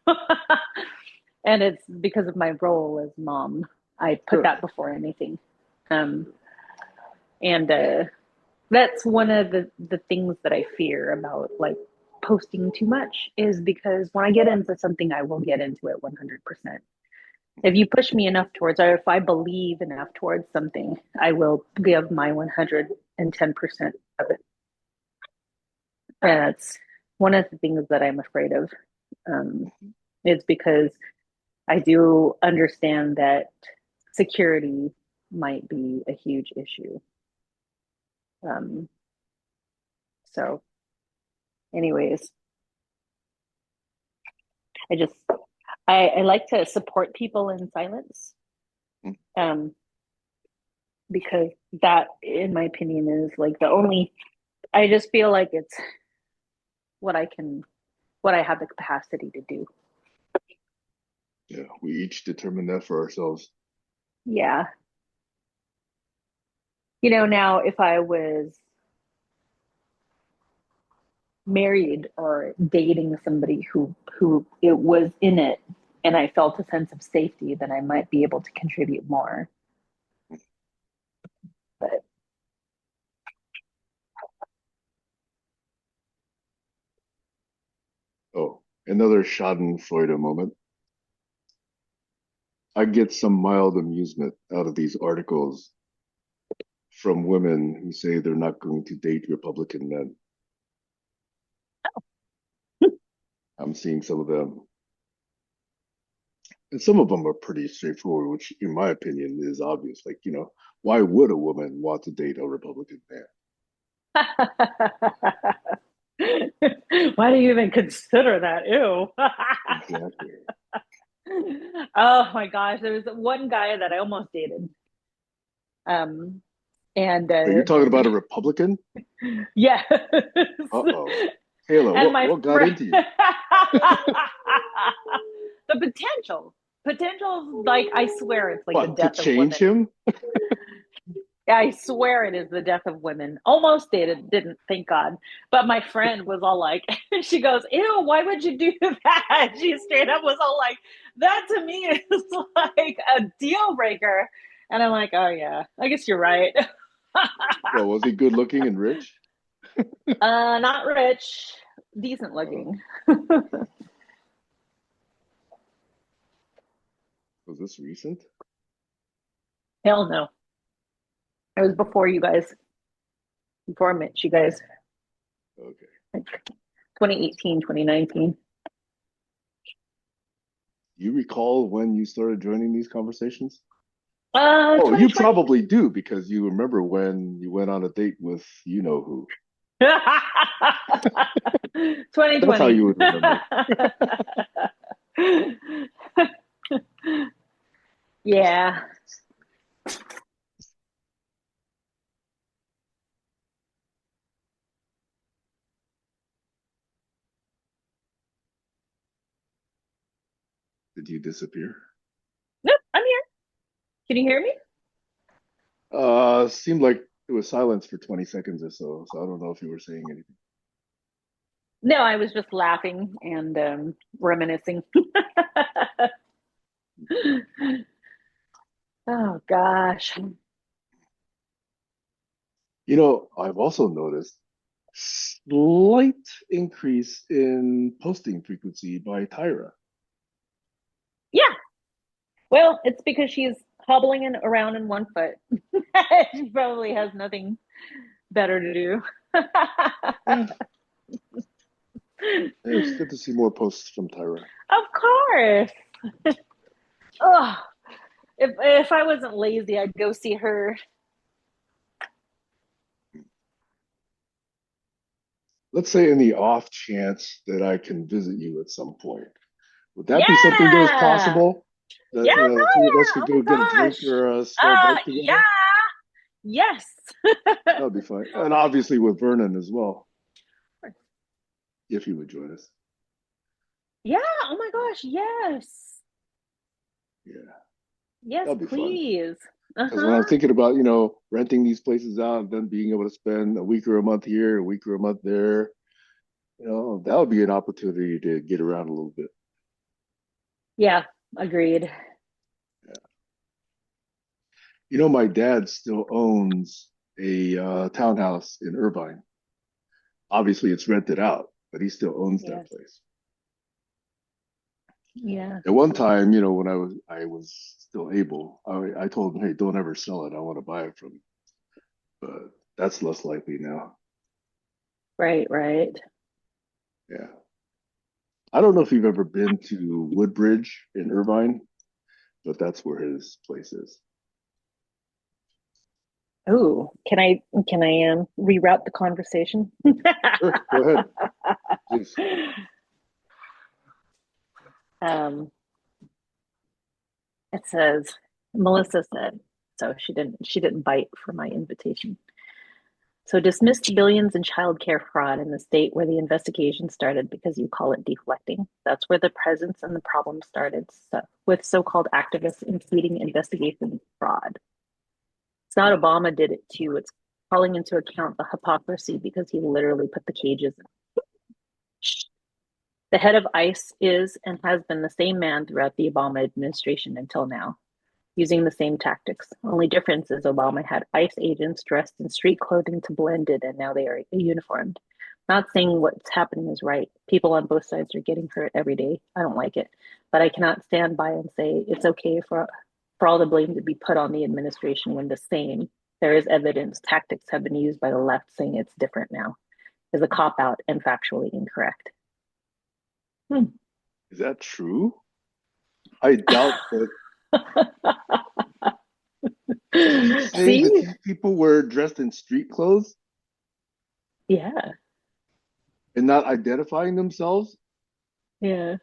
[SPEAKER 4] and it's because of my role as mom. I put
[SPEAKER 1] Sure.
[SPEAKER 4] that before anything, um, and that's one of the things that I fear about like posting too much is because when I get into something, I will get into it 100%. If you push me enough towards, or if I believe enough towards something, I will give my 110% of it. And that's one of the things that I'm afraid of. Um, is because I do understand that security might be a huge issue. Um, so, anyways, I just I like to support people in silence,
[SPEAKER 1] Mm.
[SPEAKER 4] um, because that, in my opinion, is like the only. I just feel like it's what I can, what I have the capacity to do.
[SPEAKER 1] Yeah, we each determine that for ourselves.
[SPEAKER 4] Yeah, now if I was married or dating somebody who it was in it, and I felt a sense of safety, then I might be able to contribute more. But
[SPEAKER 1] Oh, another Schadenfreude moment. I get some mild amusement out of these articles from women who say they're not going to date Republican men. I'm seeing some of them. And some of them are pretty straightforward, which, in my opinion, is obvious. Like, why would a woman want to date a Republican man?
[SPEAKER 4] Why do you even consider that? Ew.
[SPEAKER 1] Exactly.
[SPEAKER 4] Oh my gosh, there was one guy that I almost dated. Um, and
[SPEAKER 1] So you're talking about a Republican?
[SPEAKER 4] yes.
[SPEAKER 1] Uh-oh. Kayla,
[SPEAKER 4] And my
[SPEAKER 1] what got
[SPEAKER 4] friend
[SPEAKER 1] into you?
[SPEAKER 4] the potential, like I swear it's like the
[SPEAKER 1] What, to
[SPEAKER 4] death of
[SPEAKER 1] change
[SPEAKER 4] women.
[SPEAKER 1] him?
[SPEAKER 4] I swear it is the death of women. Almost dated, didn't, thank God. But my friend was all like, she goes, ew, why would you do that? She straight up was all like, that to me is like a deal breaker. And I'm like, oh yeah, I guess you're right.
[SPEAKER 1] Well, was he good looking and rich?
[SPEAKER 4] Not rich, decent
[SPEAKER 1] Oh,
[SPEAKER 4] looking.
[SPEAKER 1] was this recent?
[SPEAKER 4] Hell no. It was before you guys, before I met you guys,
[SPEAKER 1] Okay.
[SPEAKER 4] like 2018, 2019.
[SPEAKER 1] You recall when you started joining these conversations? Oh, you
[SPEAKER 4] 2020.
[SPEAKER 1] probably do because you remember when you went on a date with you know who.
[SPEAKER 4] 2020.
[SPEAKER 1] That's how you would remember.
[SPEAKER 4] Yeah.
[SPEAKER 1] Did you disappear?
[SPEAKER 4] Nope, I'm here. Can you hear me?
[SPEAKER 1] Seemed like it was silence for 20 seconds or so, so I don't know if you were saying anything.
[SPEAKER 4] No, I was just laughing and reminiscing. Oh gosh.
[SPEAKER 1] I've also noticed slight increase in posting frequency by Tyra.
[SPEAKER 4] Yeah. Well, it's because she's hobbling around in one foot. She probably has nothing better to do.
[SPEAKER 1] Yeah, it's good to see more posts from Tyra.
[SPEAKER 4] Of course. Oh, if I wasn't lazy, I'd go see her.
[SPEAKER 1] Let's say in the off chance that I can visit you at some point. Would that be something that is
[SPEAKER 4] Yeah.
[SPEAKER 1] possible?
[SPEAKER 4] Yeah,
[SPEAKER 1] That,
[SPEAKER 4] no,
[SPEAKER 1] the three of us
[SPEAKER 4] yeah.
[SPEAKER 1] could
[SPEAKER 4] Oh
[SPEAKER 1] go get a
[SPEAKER 4] my
[SPEAKER 1] drink
[SPEAKER 4] gosh.
[SPEAKER 1] or a small bite
[SPEAKER 4] Yeah.
[SPEAKER 1] together?
[SPEAKER 4] Yes.
[SPEAKER 1] That would be fun. And obviously with Vernon as well, if he would join us.
[SPEAKER 4] Yeah. Oh my gosh. Yes.
[SPEAKER 1] Yeah,
[SPEAKER 4] Yes,
[SPEAKER 1] that'd be fun.
[SPEAKER 4] please.
[SPEAKER 1] Because when I'm
[SPEAKER 4] Uh-huh.
[SPEAKER 1] thinking about, renting these places out and then being able to spend a week or a month here, a week or a month there, that would be an opportunity to get around a little bit.
[SPEAKER 4] Yeah, agreed.
[SPEAKER 1] Yeah. My dad still owns a townhouse in Irvine. Obviously, it's rented out, but he still owns that
[SPEAKER 4] Yes.
[SPEAKER 1] place.
[SPEAKER 4] Yeah.
[SPEAKER 1] At one time, when I was still able, I told him, hey, don't ever sell it. I want to buy it from you. But that's less likely now.
[SPEAKER 4] Right, right.
[SPEAKER 1] Yeah. I don't know if you've ever been to Woodbridge in Irvine, but that's where his place is.
[SPEAKER 4] Oh, can I reroute the conversation?
[SPEAKER 1] Sure, go ahead, please.
[SPEAKER 4] um it says Melissa said, so she didn't bite for my invitation. So dismissed billions in childcare fraud in the state where the investigation started because you call it deflecting. That's where the presence and the problem started, so, with so-called activists impeding investigation fraud. It's not Obama did it too. It's calling into account the hypocrisy because he literally put the cages in. The head of ICE is and has been the same man throughout the Obama administration until now, using the same tactics. Only difference is Obama had ICE agents dressed in street clothing to blend in, and now they are uniformed. Not saying what's happening is right. People on both sides are getting hurt every day. I don't like it. But I cannot stand by and say it's okay for all the blame to be put on the administration when the same, there is evidence, tactics have been used by the left saying it's different now, is a cop out and factually incorrect.
[SPEAKER 1] Is that true? I doubt that. Is he saying that
[SPEAKER 4] See?
[SPEAKER 1] these people were dressed in street clothes
[SPEAKER 4] Yeah,
[SPEAKER 1] and not identifying themselves?
[SPEAKER 4] yeah.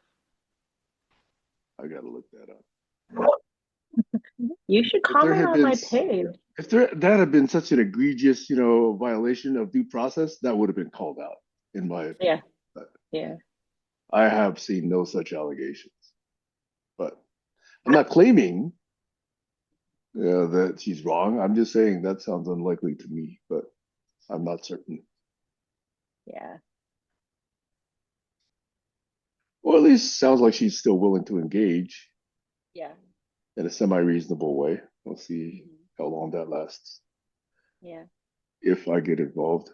[SPEAKER 1] I gotta look that up.
[SPEAKER 4] You should
[SPEAKER 1] If there
[SPEAKER 4] comment
[SPEAKER 1] had
[SPEAKER 4] on
[SPEAKER 1] been,
[SPEAKER 4] my page.
[SPEAKER 1] if there that had been such an egregious, violation of due process, that would have been called out, in my
[SPEAKER 4] Yeah,
[SPEAKER 1] opinion. But
[SPEAKER 4] yeah,
[SPEAKER 1] I have seen no such allegations. But I'm not claiming that she's wrong. I'm just saying that sounds unlikely to me, but I'm not certain.
[SPEAKER 4] yeah,
[SPEAKER 1] Or at least sounds like she's still willing to engage
[SPEAKER 4] yeah.
[SPEAKER 1] in a semi-reasonable way. We'll see
[SPEAKER 4] Mhm.
[SPEAKER 1] how long that lasts.
[SPEAKER 4] Yeah.
[SPEAKER 1] If I get involved,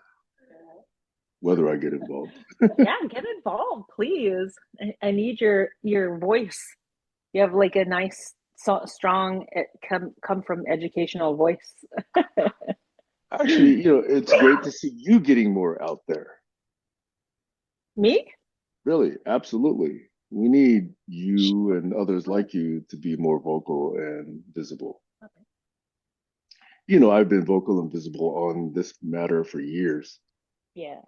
[SPEAKER 1] whether I get involved.
[SPEAKER 4] Yeah, get involved, please. I need your voice. You have like a nice, strong, come from educational voice.
[SPEAKER 1] Actually, it's great to see you getting more out there.
[SPEAKER 4] Me?
[SPEAKER 1] Really, absolutely. We need you and others like you to be more vocal and visible. I've been vocal and visible on this matter for years.
[SPEAKER 4] Yeah.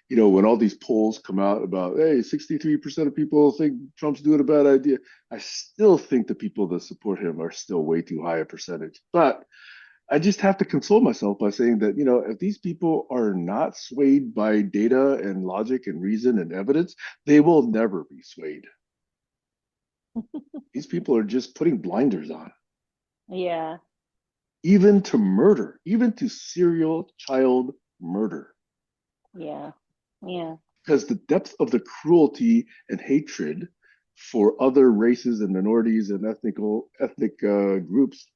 [SPEAKER 1] When all these polls come out about, hey, 63% of people think Trump's doing a bad idea, I still think the people that support him are still way too high a percentage. But I just have to console myself by saying that, if these people are not swayed by data and logic and reason and evidence, they will never be swayed. These people are just putting blinders on,
[SPEAKER 4] Yeah.
[SPEAKER 1] even to murder, even to serial child murder.
[SPEAKER 4] Yeah. Yeah.
[SPEAKER 1] Because the depth of the cruelty and hatred for other races and minorities and ethnic groups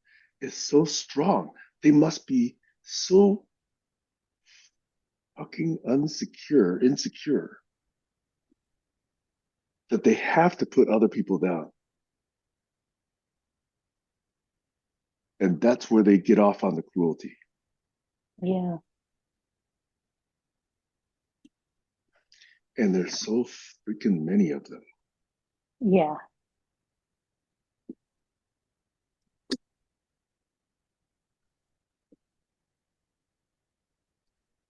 [SPEAKER 1] is so strong. They must be so fucking insecure that they have to put other people down. And that's where they get off on the cruelty.
[SPEAKER 4] Yeah.
[SPEAKER 1] And there's so freaking many of them.
[SPEAKER 4] Yeah.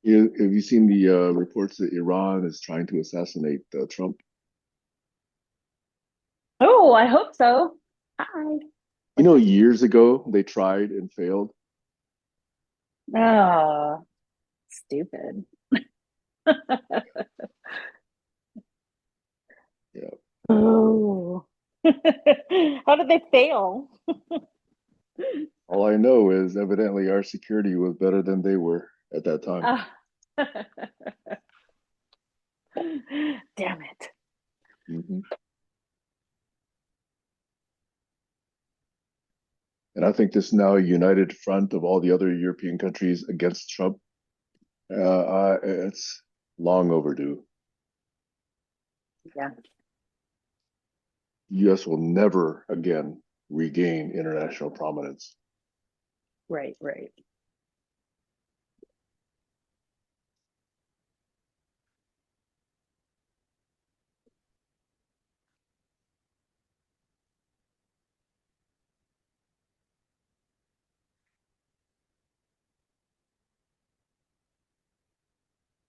[SPEAKER 1] Have you seen the reports that Iran is trying to assassinate Trump?
[SPEAKER 4] Oh, I hope so. Hi. What's up?
[SPEAKER 1] Years ago they tried and failed.
[SPEAKER 4] Oh, stupid.
[SPEAKER 1] Yeah.
[SPEAKER 4] Oh. How did they fail?
[SPEAKER 1] All I know is evidently our security was better than they were at that time.
[SPEAKER 4] Ah. Damn it.
[SPEAKER 1] Mhm. And I think this now united front of all the other European countries against Trump, it's long overdue.
[SPEAKER 4] Yeah.
[SPEAKER 1] U.S. will never again regain international prominence.
[SPEAKER 4] Right, right.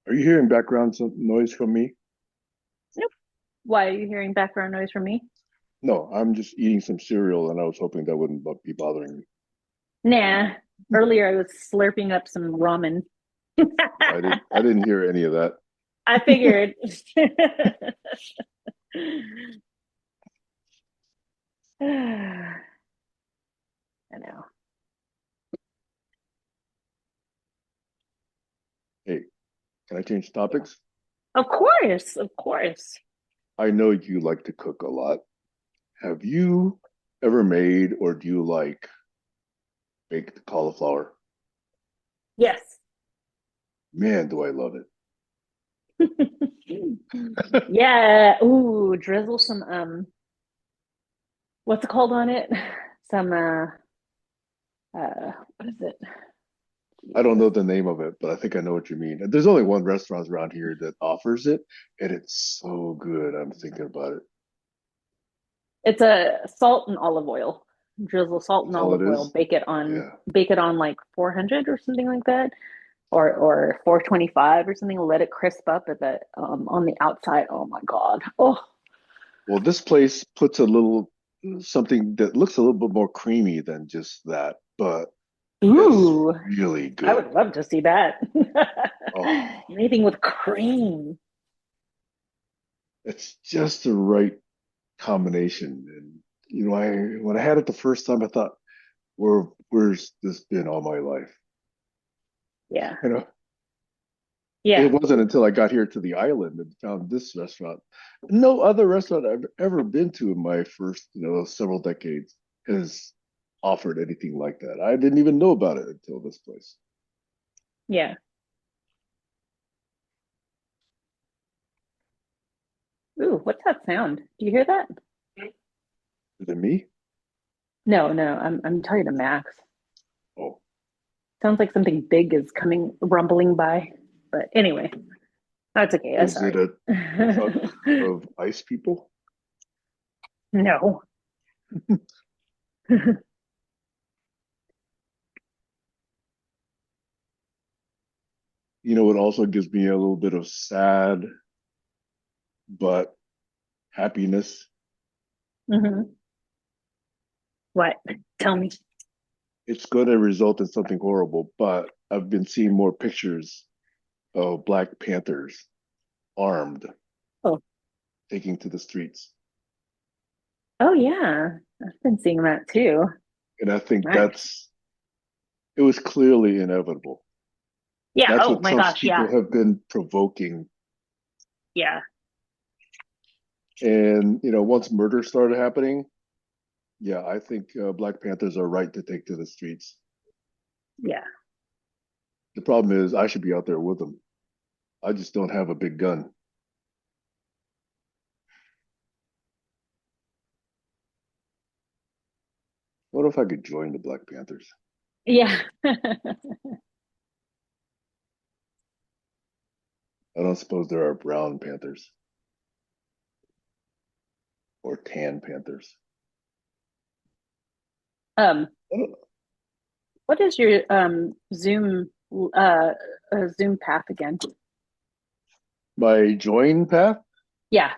[SPEAKER 1] Are you hearing background noise from me?
[SPEAKER 4] Nope. Why are you hearing background noise from me?
[SPEAKER 1] No, I'm just eating some cereal and I was hoping that wouldn't be bothering me.
[SPEAKER 4] Nah. Earlier I was slurping up some ramen.
[SPEAKER 1] I didn't hear any of that.
[SPEAKER 4] I figured. I know.
[SPEAKER 1] Hey, can I change topics?
[SPEAKER 4] Of course, of course.
[SPEAKER 1] I know you like to cook a lot. Have you ever made or do you like baked cauliflower?
[SPEAKER 4] Yes.
[SPEAKER 1] Man, do I love it.
[SPEAKER 4] Yeah. Ooh, drizzle some what's it called on it? Some what is it?
[SPEAKER 1] I don't
[SPEAKER 4] Jesus.
[SPEAKER 1] know the name of it, but I think I know what you mean. There's only one restaurant around here that offers it, and it's so good. I'm thinking about it.
[SPEAKER 4] It's a salt and olive oil. Drizzle salt and
[SPEAKER 1] That's all it
[SPEAKER 4] olive oil.
[SPEAKER 1] is. Yeah.
[SPEAKER 4] Bake it on like 400 or something like that, or 425 or something. Let it crisp up at the on the outside. Oh my God. Oh,
[SPEAKER 1] Well, this place puts a little something that looks a little bit more creamy than just that, but it's
[SPEAKER 4] ooh.
[SPEAKER 1] really
[SPEAKER 4] I would
[SPEAKER 1] good.
[SPEAKER 4] love to see that.
[SPEAKER 1] Oh,
[SPEAKER 4] Anything with cream.
[SPEAKER 1] it's just the right combination. And I when I had it the first time, I thought, where's this been all my life?
[SPEAKER 4] Yeah.
[SPEAKER 1] You know, it
[SPEAKER 4] Yeah.
[SPEAKER 1] wasn't until I got here to the island and found this restaurant. No other restaurant I've ever been to in my first, several decades has offered anything like that. I didn't even know about it until this place.
[SPEAKER 4] Yeah. Ooh, what's that sound? Do you hear that?
[SPEAKER 1] Is it me?
[SPEAKER 4] No, no, I'm talking to Max.
[SPEAKER 1] Oh,
[SPEAKER 4] Sounds like something big is coming rumbling by. But anyway, that's okay. I'm
[SPEAKER 1] is it
[SPEAKER 4] sorry.
[SPEAKER 1] a truck of ice people?
[SPEAKER 4] No.
[SPEAKER 1] What also gives me a little bit of sad but happiness.
[SPEAKER 4] Hmm. What? Tell me.
[SPEAKER 1] It's going to result in something horrible, but I've been seeing more pictures of Black Panthers armed
[SPEAKER 4] Oh,
[SPEAKER 1] taking to the streets.
[SPEAKER 4] oh yeah. I've been seeing that too.
[SPEAKER 1] And I think
[SPEAKER 4] Nice.
[SPEAKER 1] it was clearly inevitable.
[SPEAKER 4] Yeah.
[SPEAKER 1] That's
[SPEAKER 4] Oh
[SPEAKER 1] what
[SPEAKER 4] my
[SPEAKER 1] Trump's
[SPEAKER 4] gosh. Yeah.
[SPEAKER 1] people have been provoking.
[SPEAKER 4] Yeah.
[SPEAKER 1] And, once murder started happening, yeah, I think Black Panthers are right to take to the streets.
[SPEAKER 4] Yeah.
[SPEAKER 1] The problem is, I should be out there with them. I just don't have a big gun. What if I could join the Black Panthers?
[SPEAKER 4] Yeah.
[SPEAKER 1] I don't suppose there are brown Panthers or tan Panthers.
[SPEAKER 4] Um,
[SPEAKER 1] I don't know.
[SPEAKER 4] what is your Zoom path again?
[SPEAKER 1] My join path?
[SPEAKER 4] Yeah.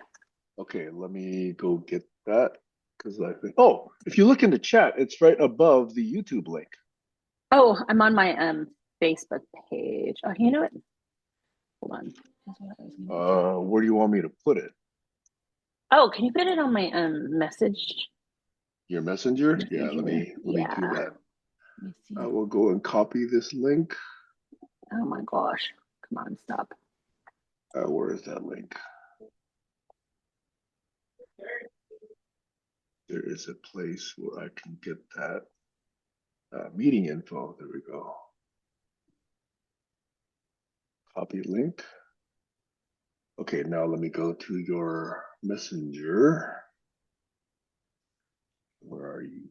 [SPEAKER 1] Okay, let me go get that because I think. Oh, if you look in the chat, it's right above the YouTube link.
[SPEAKER 4] Oh, I'm on my Facebook page. Oh, you know what? Hold on.
[SPEAKER 1] Where do you want me to put it?
[SPEAKER 4] Oh, can you put it on my message
[SPEAKER 1] Your messenger? Yeah,
[SPEAKER 4] messenger?
[SPEAKER 1] let me
[SPEAKER 4] Yeah.
[SPEAKER 1] do that.
[SPEAKER 4] Let me see.
[SPEAKER 1] I will go and copy this link.
[SPEAKER 4] Oh my gosh. Come on, stop.
[SPEAKER 1] Where is that link? There is a place where I can get that meeting info. There we go. Copy link. Okay, now let me go to your messenger. Where are you?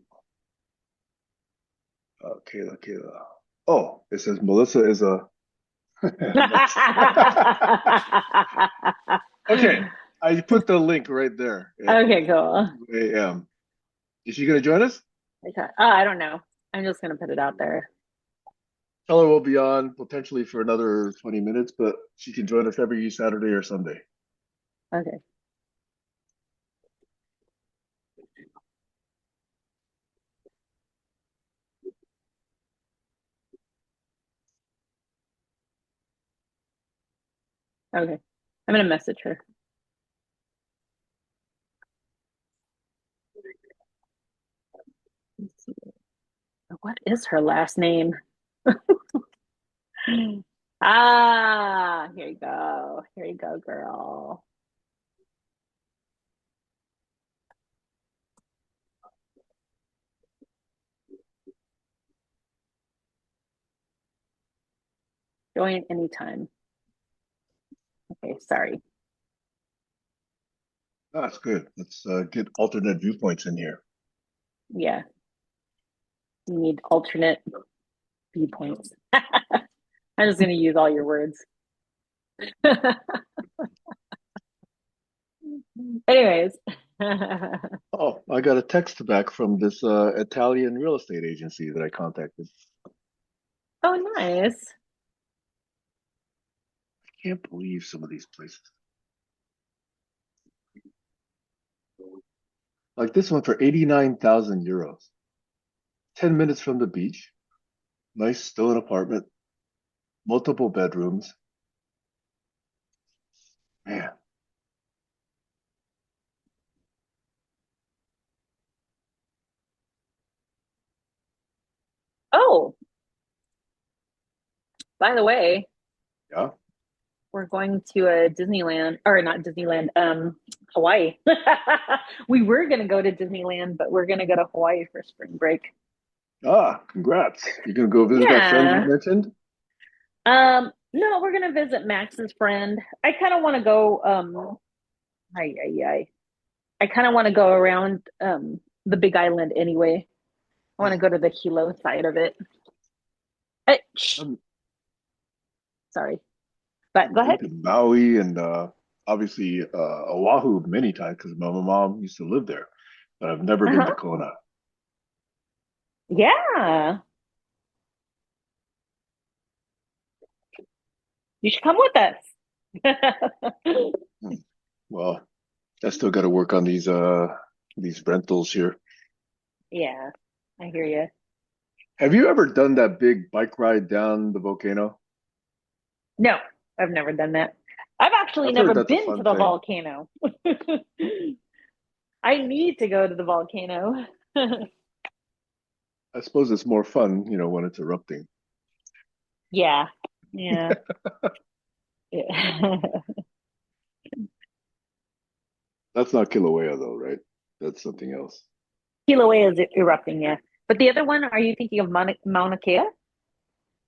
[SPEAKER 1] Kayla. Oh, it says Melissa is a. Okay, I put the link right there at
[SPEAKER 4] Okay, cool.
[SPEAKER 1] 2 a.m. Is she going to join us?
[SPEAKER 4] Okay. Oh, I don't know. I'm just gonna put it out there.
[SPEAKER 1] Tell her we'll be on potentially for another 20 minutes, but she can join us every Saturday or Sunday.
[SPEAKER 4] Okay. Okay. I'm gonna message her. Let's see. What is her last name? Ah, here you go. Here you go, girl. Join anytime. Okay, sorry.
[SPEAKER 1] That's good. Let's get alternate viewpoints in here.
[SPEAKER 4] Yeah, you need alternate viewpoints. I'm just gonna use all your words. Anyways.
[SPEAKER 1] Oh, I got a text back from this Italian real estate agency that I contacted.
[SPEAKER 4] Oh, nice.
[SPEAKER 1] Can't believe some of these places. Like this one for 89,000 euros. 10 minutes from the beach. Nice stone apartment. Multiple bedrooms. Man,
[SPEAKER 4] Oh, by the way,
[SPEAKER 1] yeah.
[SPEAKER 4] we're going to a Disneyland, or not Disneyland, Hawaii. We were gonna go to Disneyland, but we're gonna go to Hawaii for spring break.
[SPEAKER 1] Ah, congrats. You're gonna go visit that friend you
[SPEAKER 4] Yeah.
[SPEAKER 1] mentioned?
[SPEAKER 4] No, we're gonna visit Max's friend. I kind of want to go. Ay, ay, ay. I kind of want to go around the Big Island anyway. I want to go to the Hilo side of it. Shh,
[SPEAKER 1] I'm,
[SPEAKER 4] sorry, but
[SPEAKER 1] I've
[SPEAKER 4] go
[SPEAKER 1] been
[SPEAKER 4] ahead.
[SPEAKER 1] to Maui and obviously Oahu many times because my mom used to live there, but I've never been to
[SPEAKER 4] Uh-huh.
[SPEAKER 1] Kona.
[SPEAKER 4] Yeah, you should come with us.
[SPEAKER 1] Hmm. Well, I still got to work on these rentals here.
[SPEAKER 4] Yeah, I hear you.
[SPEAKER 1] Have you ever done that big bike ride down the volcano?
[SPEAKER 4] No, I've never done that. I've actually
[SPEAKER 1] I've heard
[SPEAKER 4] never
[SPEAKER 1] that's a
[SPEAKER 4] been to
[SPEAKER 1] fun
[SPEAKER 4] the
[SPEAKER 1] thing.
[SPEAKER 4] volcano. I need to go to the volcano.
[SPEAKER 1] I suppose it's more fun, when it's erupting.
[SPEAKER 4] Yeah, yeah, yeah.
[SPEAKER 1] That's not Kilauea though, right? That's something else.
[SPEAKER 4] Kilauea is erupting, yeah. But the other one, are you thinking of Mauna Kea?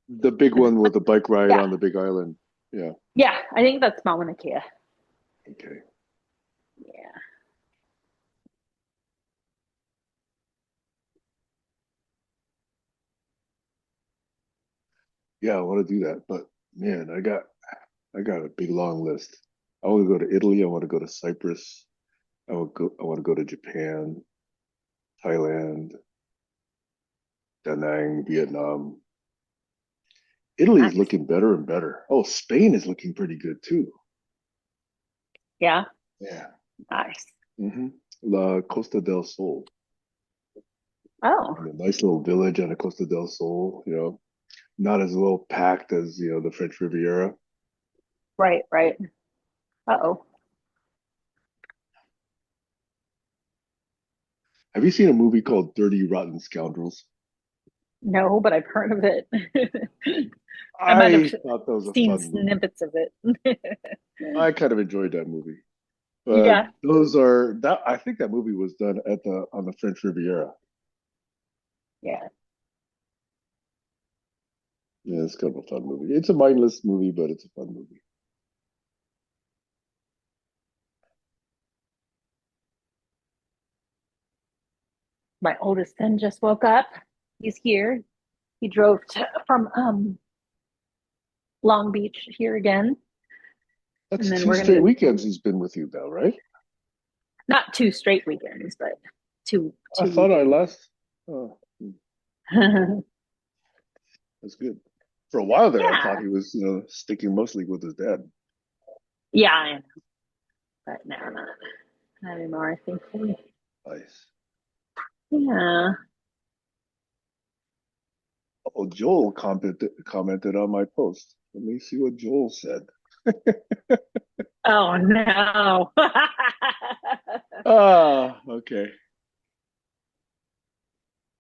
[SPEAKER 1] The big one with the bike ride
[SPEAKER 4] Yeah,
[SPEAKER 1] on the big island. Yeah.
[SPEAKER 4] yeah. I think that's Mauna Kea.
[SPEAKER 1] Okay.
[SPEAKER 4] Yeah.
[SPEAKER 1] Yeah, I want to do that, but man, I got a big long list. I want to go to Italy. I want to go to Cyprus. I want to go to Japan, Thailand, Da Nang, Vietnam. Italy is
[SPEAKER 4] Nice.
[SPEAKER 1] looking better and better. Oh, Spain is looking pretty good too.
[SPEAKER 4] Yeah,
[SPEAKER 1] Yeah.
[SPEAKER 4] nice.
[SPEAKER 1] hmm La Costa del Sol,
[SPEAKER 4] Oh,
[SPEAKER 1] and a nice little village on the Costa del Sol. Not as well packed as the French Riviera.
[SPEAKER 4] right, right. Uh-oh.
[SPEAKER 1] Have you seen a movie called Dirty Rotten Scoundrels?
[SPEAKER 4] No, but I've heard of it. I might have
[SPEAKER 1] I thought that was a
[SPEAKER 4] seen
[SPEAKER 1] fun movie.
[SPEAKER 4] snippets of it.
[SPEAKER 1] I kind of enjoyed that movie. But
[SPEAKER 4] Yeah,
[SPEAKER 1] those are that I think that movie was done at the on the French Riviera.
[SPEAKER 4] yeah.
[SPEAKER 1] Yeah, it's kind of a fun movie. It's a mindless movie, but it's a fun movie.
[SPEAKER 4] My oldest son just woke up. He's here. He drove from Long Beach here again,
[SPEAKER 1] That's
[SPEAKER 4] and then
[SPEAKER 1] two
[SPEAKER 4] we're
[SPEAKER 1] straight
[SPEAKER 4] gonna
[SPEAKER 1] weekends he's been with you now, right?
[SPEAKER 4] not two straight weekends, but two
[SPEAKER 1] I
[SPEAKER 4] two
[SPEAKER 1] thought I
[SPEAKER 4] weekends.
[SPEAKER 1] last. Oh, that's good. For a while there, I thought
[SPEAKER 4] Yeah,
[SPEAKER 1] he was, sticking mostly with his dad.
[SPEAKER 4] yeah, I know. But no, not anymore. Thankfully.
[SPEAKER 1] Nice.
[SPEAKER 4] Yeah.
[SPEAKER 1] Oh, Joel commented on my post. Let me see what Joel said.
[SPEAKER 4] Oh no.
[SPEAKER 1] Ah, okay.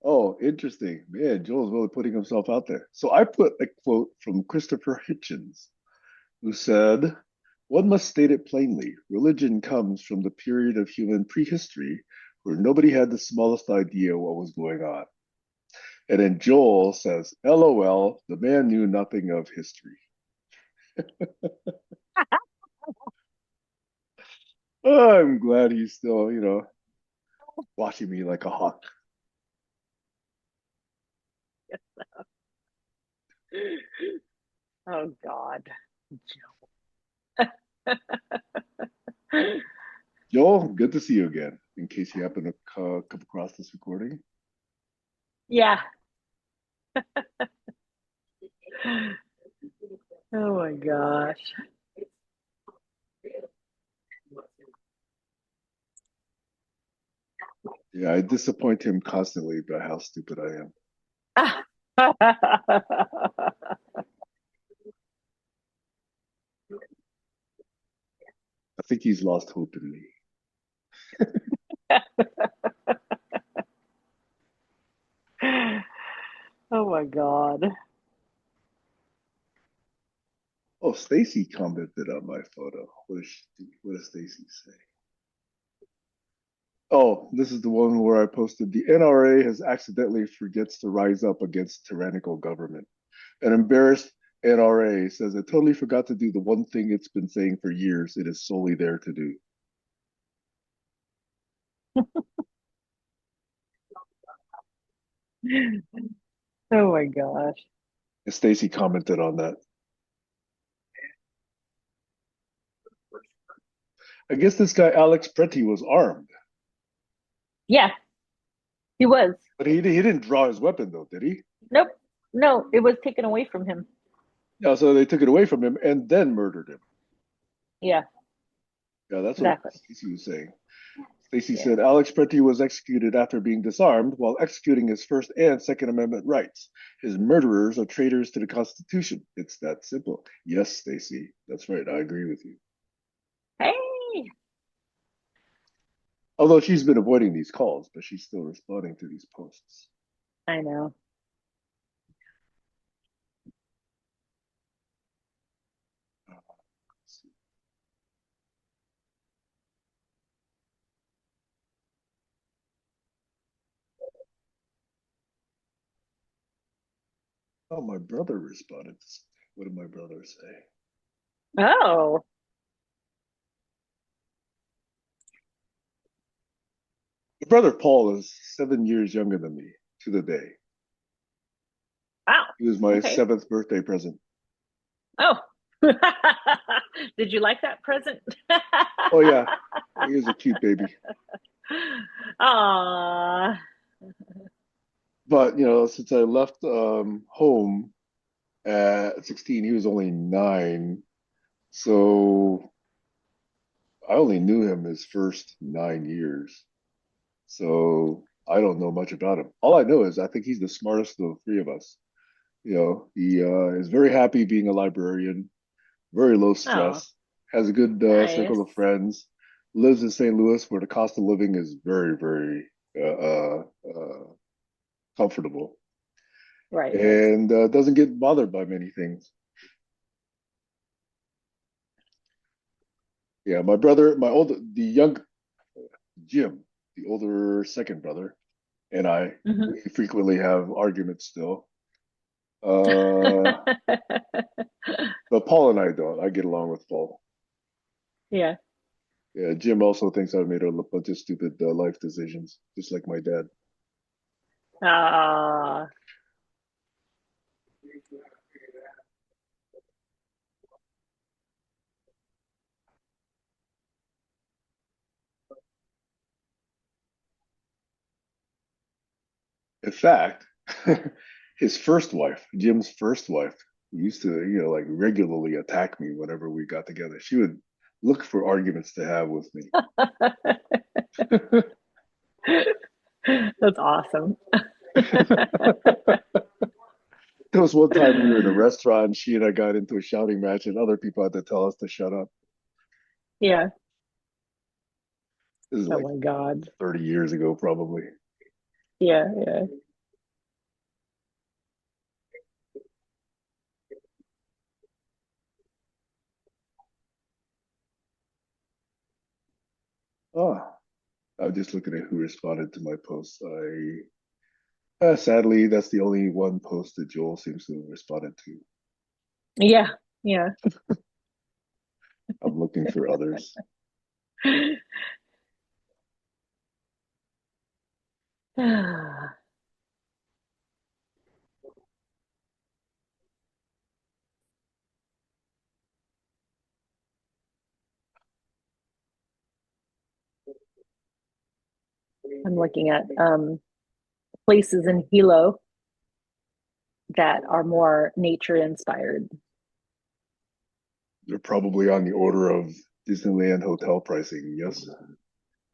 [SPEAKER 1] Oh, interesting. Man, Joel's really putting himself out there. So I put a quote from Christopher Hitchens, who said, "One must state it plainly. Religion comes from the period of human prehistory where nobody had the smallest idea what was going on." And then Joel says, "LOL, the man knew nothing of history." Oh, I'm glad he's still, watching me like a hawk.
[SPEAKER 4] Oh God.
[SPEAKER 1] Joel, good to see you again. in case you happen to come across this recording.
[SPEAKER 4] Yeah. Oh my gosh.
[SPEAKER 1] Yeah, I disappoint him constantly by how stupid I am. I think he's lost hope in me.
[SPEAKER 4] Oh my God.
[SPEAKER 1] Oh, Stacy commented on my photo. What does Stacy say? Oh, this is the one where I posted the NRA has accidentally forgets to rise up against tyrannical government. An embarrassed NRA says it totally forgot to do the one thing it's been saying for years it is solely there to do.
[SPEAKER 4] Oh my gosh.
[SPEAKER 1] And Stacy commented on that. I guess this guy Alex Preti was armed,
[SPEAKER 4] Yeah, he was.
[SPEAKER 1] but he didn't draw his weapon though, did he?
[SPEAKER 4] Nope. No, it was taken away from him.
[SPEAKER 1] Yeah, so they took it away from him and then murdered him.
[SPEAKER 4] Yeah,
[SPEAKER 1] Yeah, that's what
[SPEAKER 4] exactly.
[SPEAKER 1] Stacy was saying. Stacy
[SPEAKER 4] Yeah.
[SPEAKER 1] said Alex Preti was executed after being disarmed while executing his First and Second Amendment rights. His murderers are traitors to the Constitution. It's that simple. Yes, Stacy, that's right. I agree with you.
[SPEAKER 4] Hey,
[SPEAKER 1] Although she's been avoiding these calls, but she's still responding to these posts.
[SPEAKER 4] I know.
[SPEAKER 1] Oh, my brother responded. What did my brother say?
[SPEAKER 4] Oh,
[SPEAKER 1] My brother Paul is 7 years younger than me to the day.
[SPEAKER 4] wow.
[SPEAKER 1] He was my
[SPEAKER 4] Okay.
[SPEAKER 1] seventh birthday present.
[SPEAKER 4] Oh. Did you like that present?
[SPEAKER 1] Oh yeah, he was a cute baby.
[SPEAKER 4] Aw.
[SPEAKER 1] But since I left home at 16, he was only 9, so I only knew him his first 9 years. So I don't know much about him. All I know is I think he's the smartest of the three of us. He is very happy being a librarian, very low
[SPEAKER 4] Oh,
[SPEAKER 1] stress, has a good
[SPEAKER 4] nice.
[SPEAKER 1] circle of friends, lives in St. Louis where the cost of living is very, very comfortable,
[SPEAKER 4] Right, right.
[SPEAKER 1] and doesn't get bothered by many things. Yeah, my brother, the young Jim, the older second brother, and
[SPEAKER 4] Hmm.
[SPEAKER 1] we frequently have arguments still. Uh, but Paul and I don't. I get along with Paul.
[SPEAKER 4] Yeah.
[SPEAKER 1] Yeah, Jim also thinks I've made a bunch of stupid life decisions, just like my dad.
[SPEAKER 4] Ah,
[SPEAKER 1] In fact, his first wife, Jim's first wife, used to, like regularly attack me whenever we got together. She would look for arguments to have with me.
[SPEAKER 4] that's awesome.
[SPEAKER 1] There was one time we were in a restaurant, and she and I got into a shouting match, and other people had to tell us to shut up.
[SPEAKER 4] Yeah.
[SPEAKER 1] This is
[SPEAKER 4] Oh
[SPEAKER 1] like
[SPEAKER 4] my God.
[SPEAKER 1] 30 years ago, probably.
[SPEAKER 4] Yeah, yeah.
[SPEAKER 1] Oh, I'm just looking at who responded to my posts. Sadly, that's the only one post that Joel seems to have responded to.
[SPEAKER 4] Yeah, yeah.
[SPEAKER 1] I'm looking for others.
[SPEAKER 4] I'm looking at places in Hilo that are more nature inspired.
[SPEAKER 1] They're probably on the order of Disneyland hotel pricing. Yes.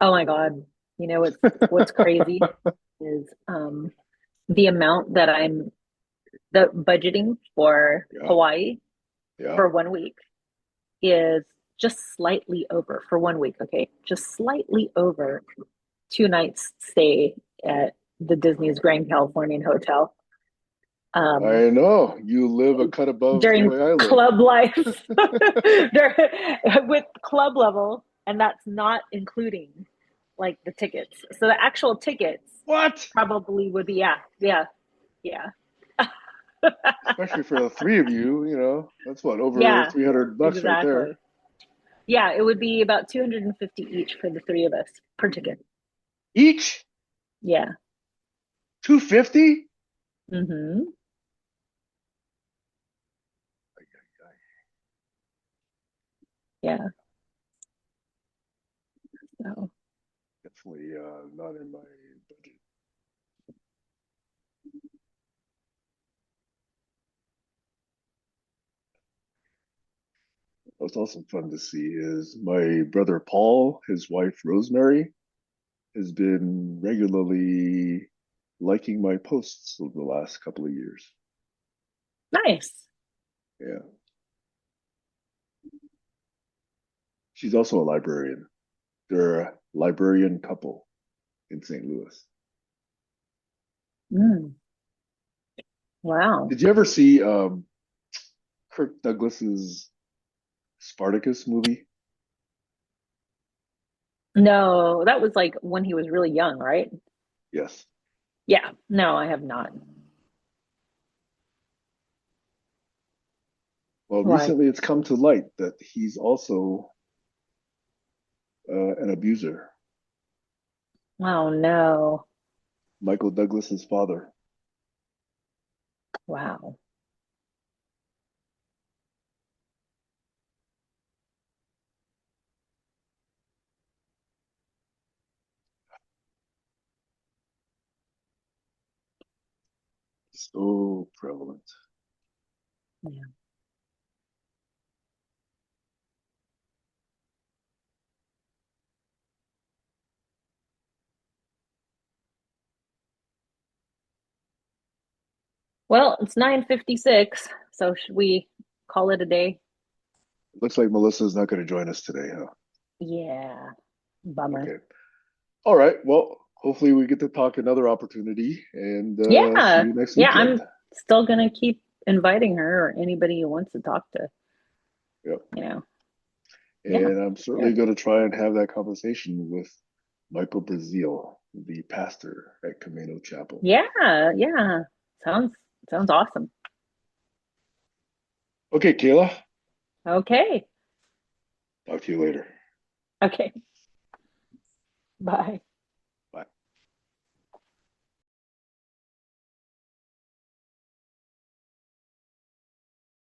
[SPEAKER 4] Oh my God. You know what's crazy is the amount that I'm the budgeting for
[SPEAKER 1] Yeah.
[SPEAKER 4] Hawaii
[SPEAKER 1] Yeah.
[SPEAKER 4] for 1 week is just slightly over for 1 week, okay? Just slightly over 2 nights stay at the Disney's Grand Californian Hotel. Um,
[SPEAKER 1] I know. You live a cut above the
[SPEAKER 4] during
[SPEAKER 1] way I live.
[SPEAKER 4] club life with club level, and that's not including like the tickets. So the actual tickets
[SPEAKER 1] What?
[SPEAKER 4] probably would be yeah.
[SPEAKER 1] Especially for the three of you, that's what, over
[SPEAKER 4] Yeah,
[SPEAKER 1] 300 bucks right there.
[SPEAKER 4] exactly. Yeah, it would be about 250 each for the three of us per ticket.
[SPEAKER 1] Each?
[SPEAKER 4] Yeah.
[SPEAKER 1] 250?
[SPEAKER 4] Mm-hmm. Yeah. So
[SPEAKER 1] Definitely not in my budget. What's also fun to see is my brother Paul, his wife Rosemary, has been regularly liking my posts over the last couple of years.
[SPEAKER 4] nice.
[SPEAKER 1] Yeah. She's also a librarian. They're a librarian couple in St. Louis.
[SPEAKER 4] Mm, wow.
[SPEAKER 1] Did you ever see Kirk Douglas's Spartacus movie?
[SPEAKER 4] No, that was like when he was really young, right?
[SPEAKER 1] Yes.
[SPEAKER 4] Yeah. No, I have not.
[SPEAKER 1] Well,
[SPEAKER 4] Why?
[SPEAKER 1] recently it's come to light that he's also an abuser.
[SPEAKER 4] Oh no.
[SPEAKER 1] Michael Douglas's father.
[SPEAKER 4] Wow.
[SPEAKER 1] So prevalent.
[SPEAKER 4] Yeah. Well, it's 9:56, so should we call it a day?
[SPEAKER 1] Looks like Melissa's not going to join us today, huh?
[SPEAKER 4] Yeah. Bummer.
[SPEAKER 1] Okay. All right. Well, hopefully we get to talk another opportunity and see
[SPEAKER 4] Yeah.
[SPEAKER 1] you next
[SPEAKER 4] Yeah,
[SPEAKER 1] weekend.
[SPEAKER 4] I'm still gonna keep inviting her or anybody who wants to talk to,
[SPEAKER 1] Yep.
[SPEAKER 4] you know. Yeah.
[SPEAKER 1] And I'm
[SPEAKER 4] Yeah.
[SPEAKER 1] certainly going to try and have that conversation with Michael Brazil, the pastor at Camino Chapel.
[SPEAKER 4] Yeah. Yeah. Sounds awesome.
[SPEAKER 1] Okay, Kayla.
[SPEAKER 4] Okay.
[SPEAKER 1] Talk to you later.
[SPEAKER 4] Okay. Bye.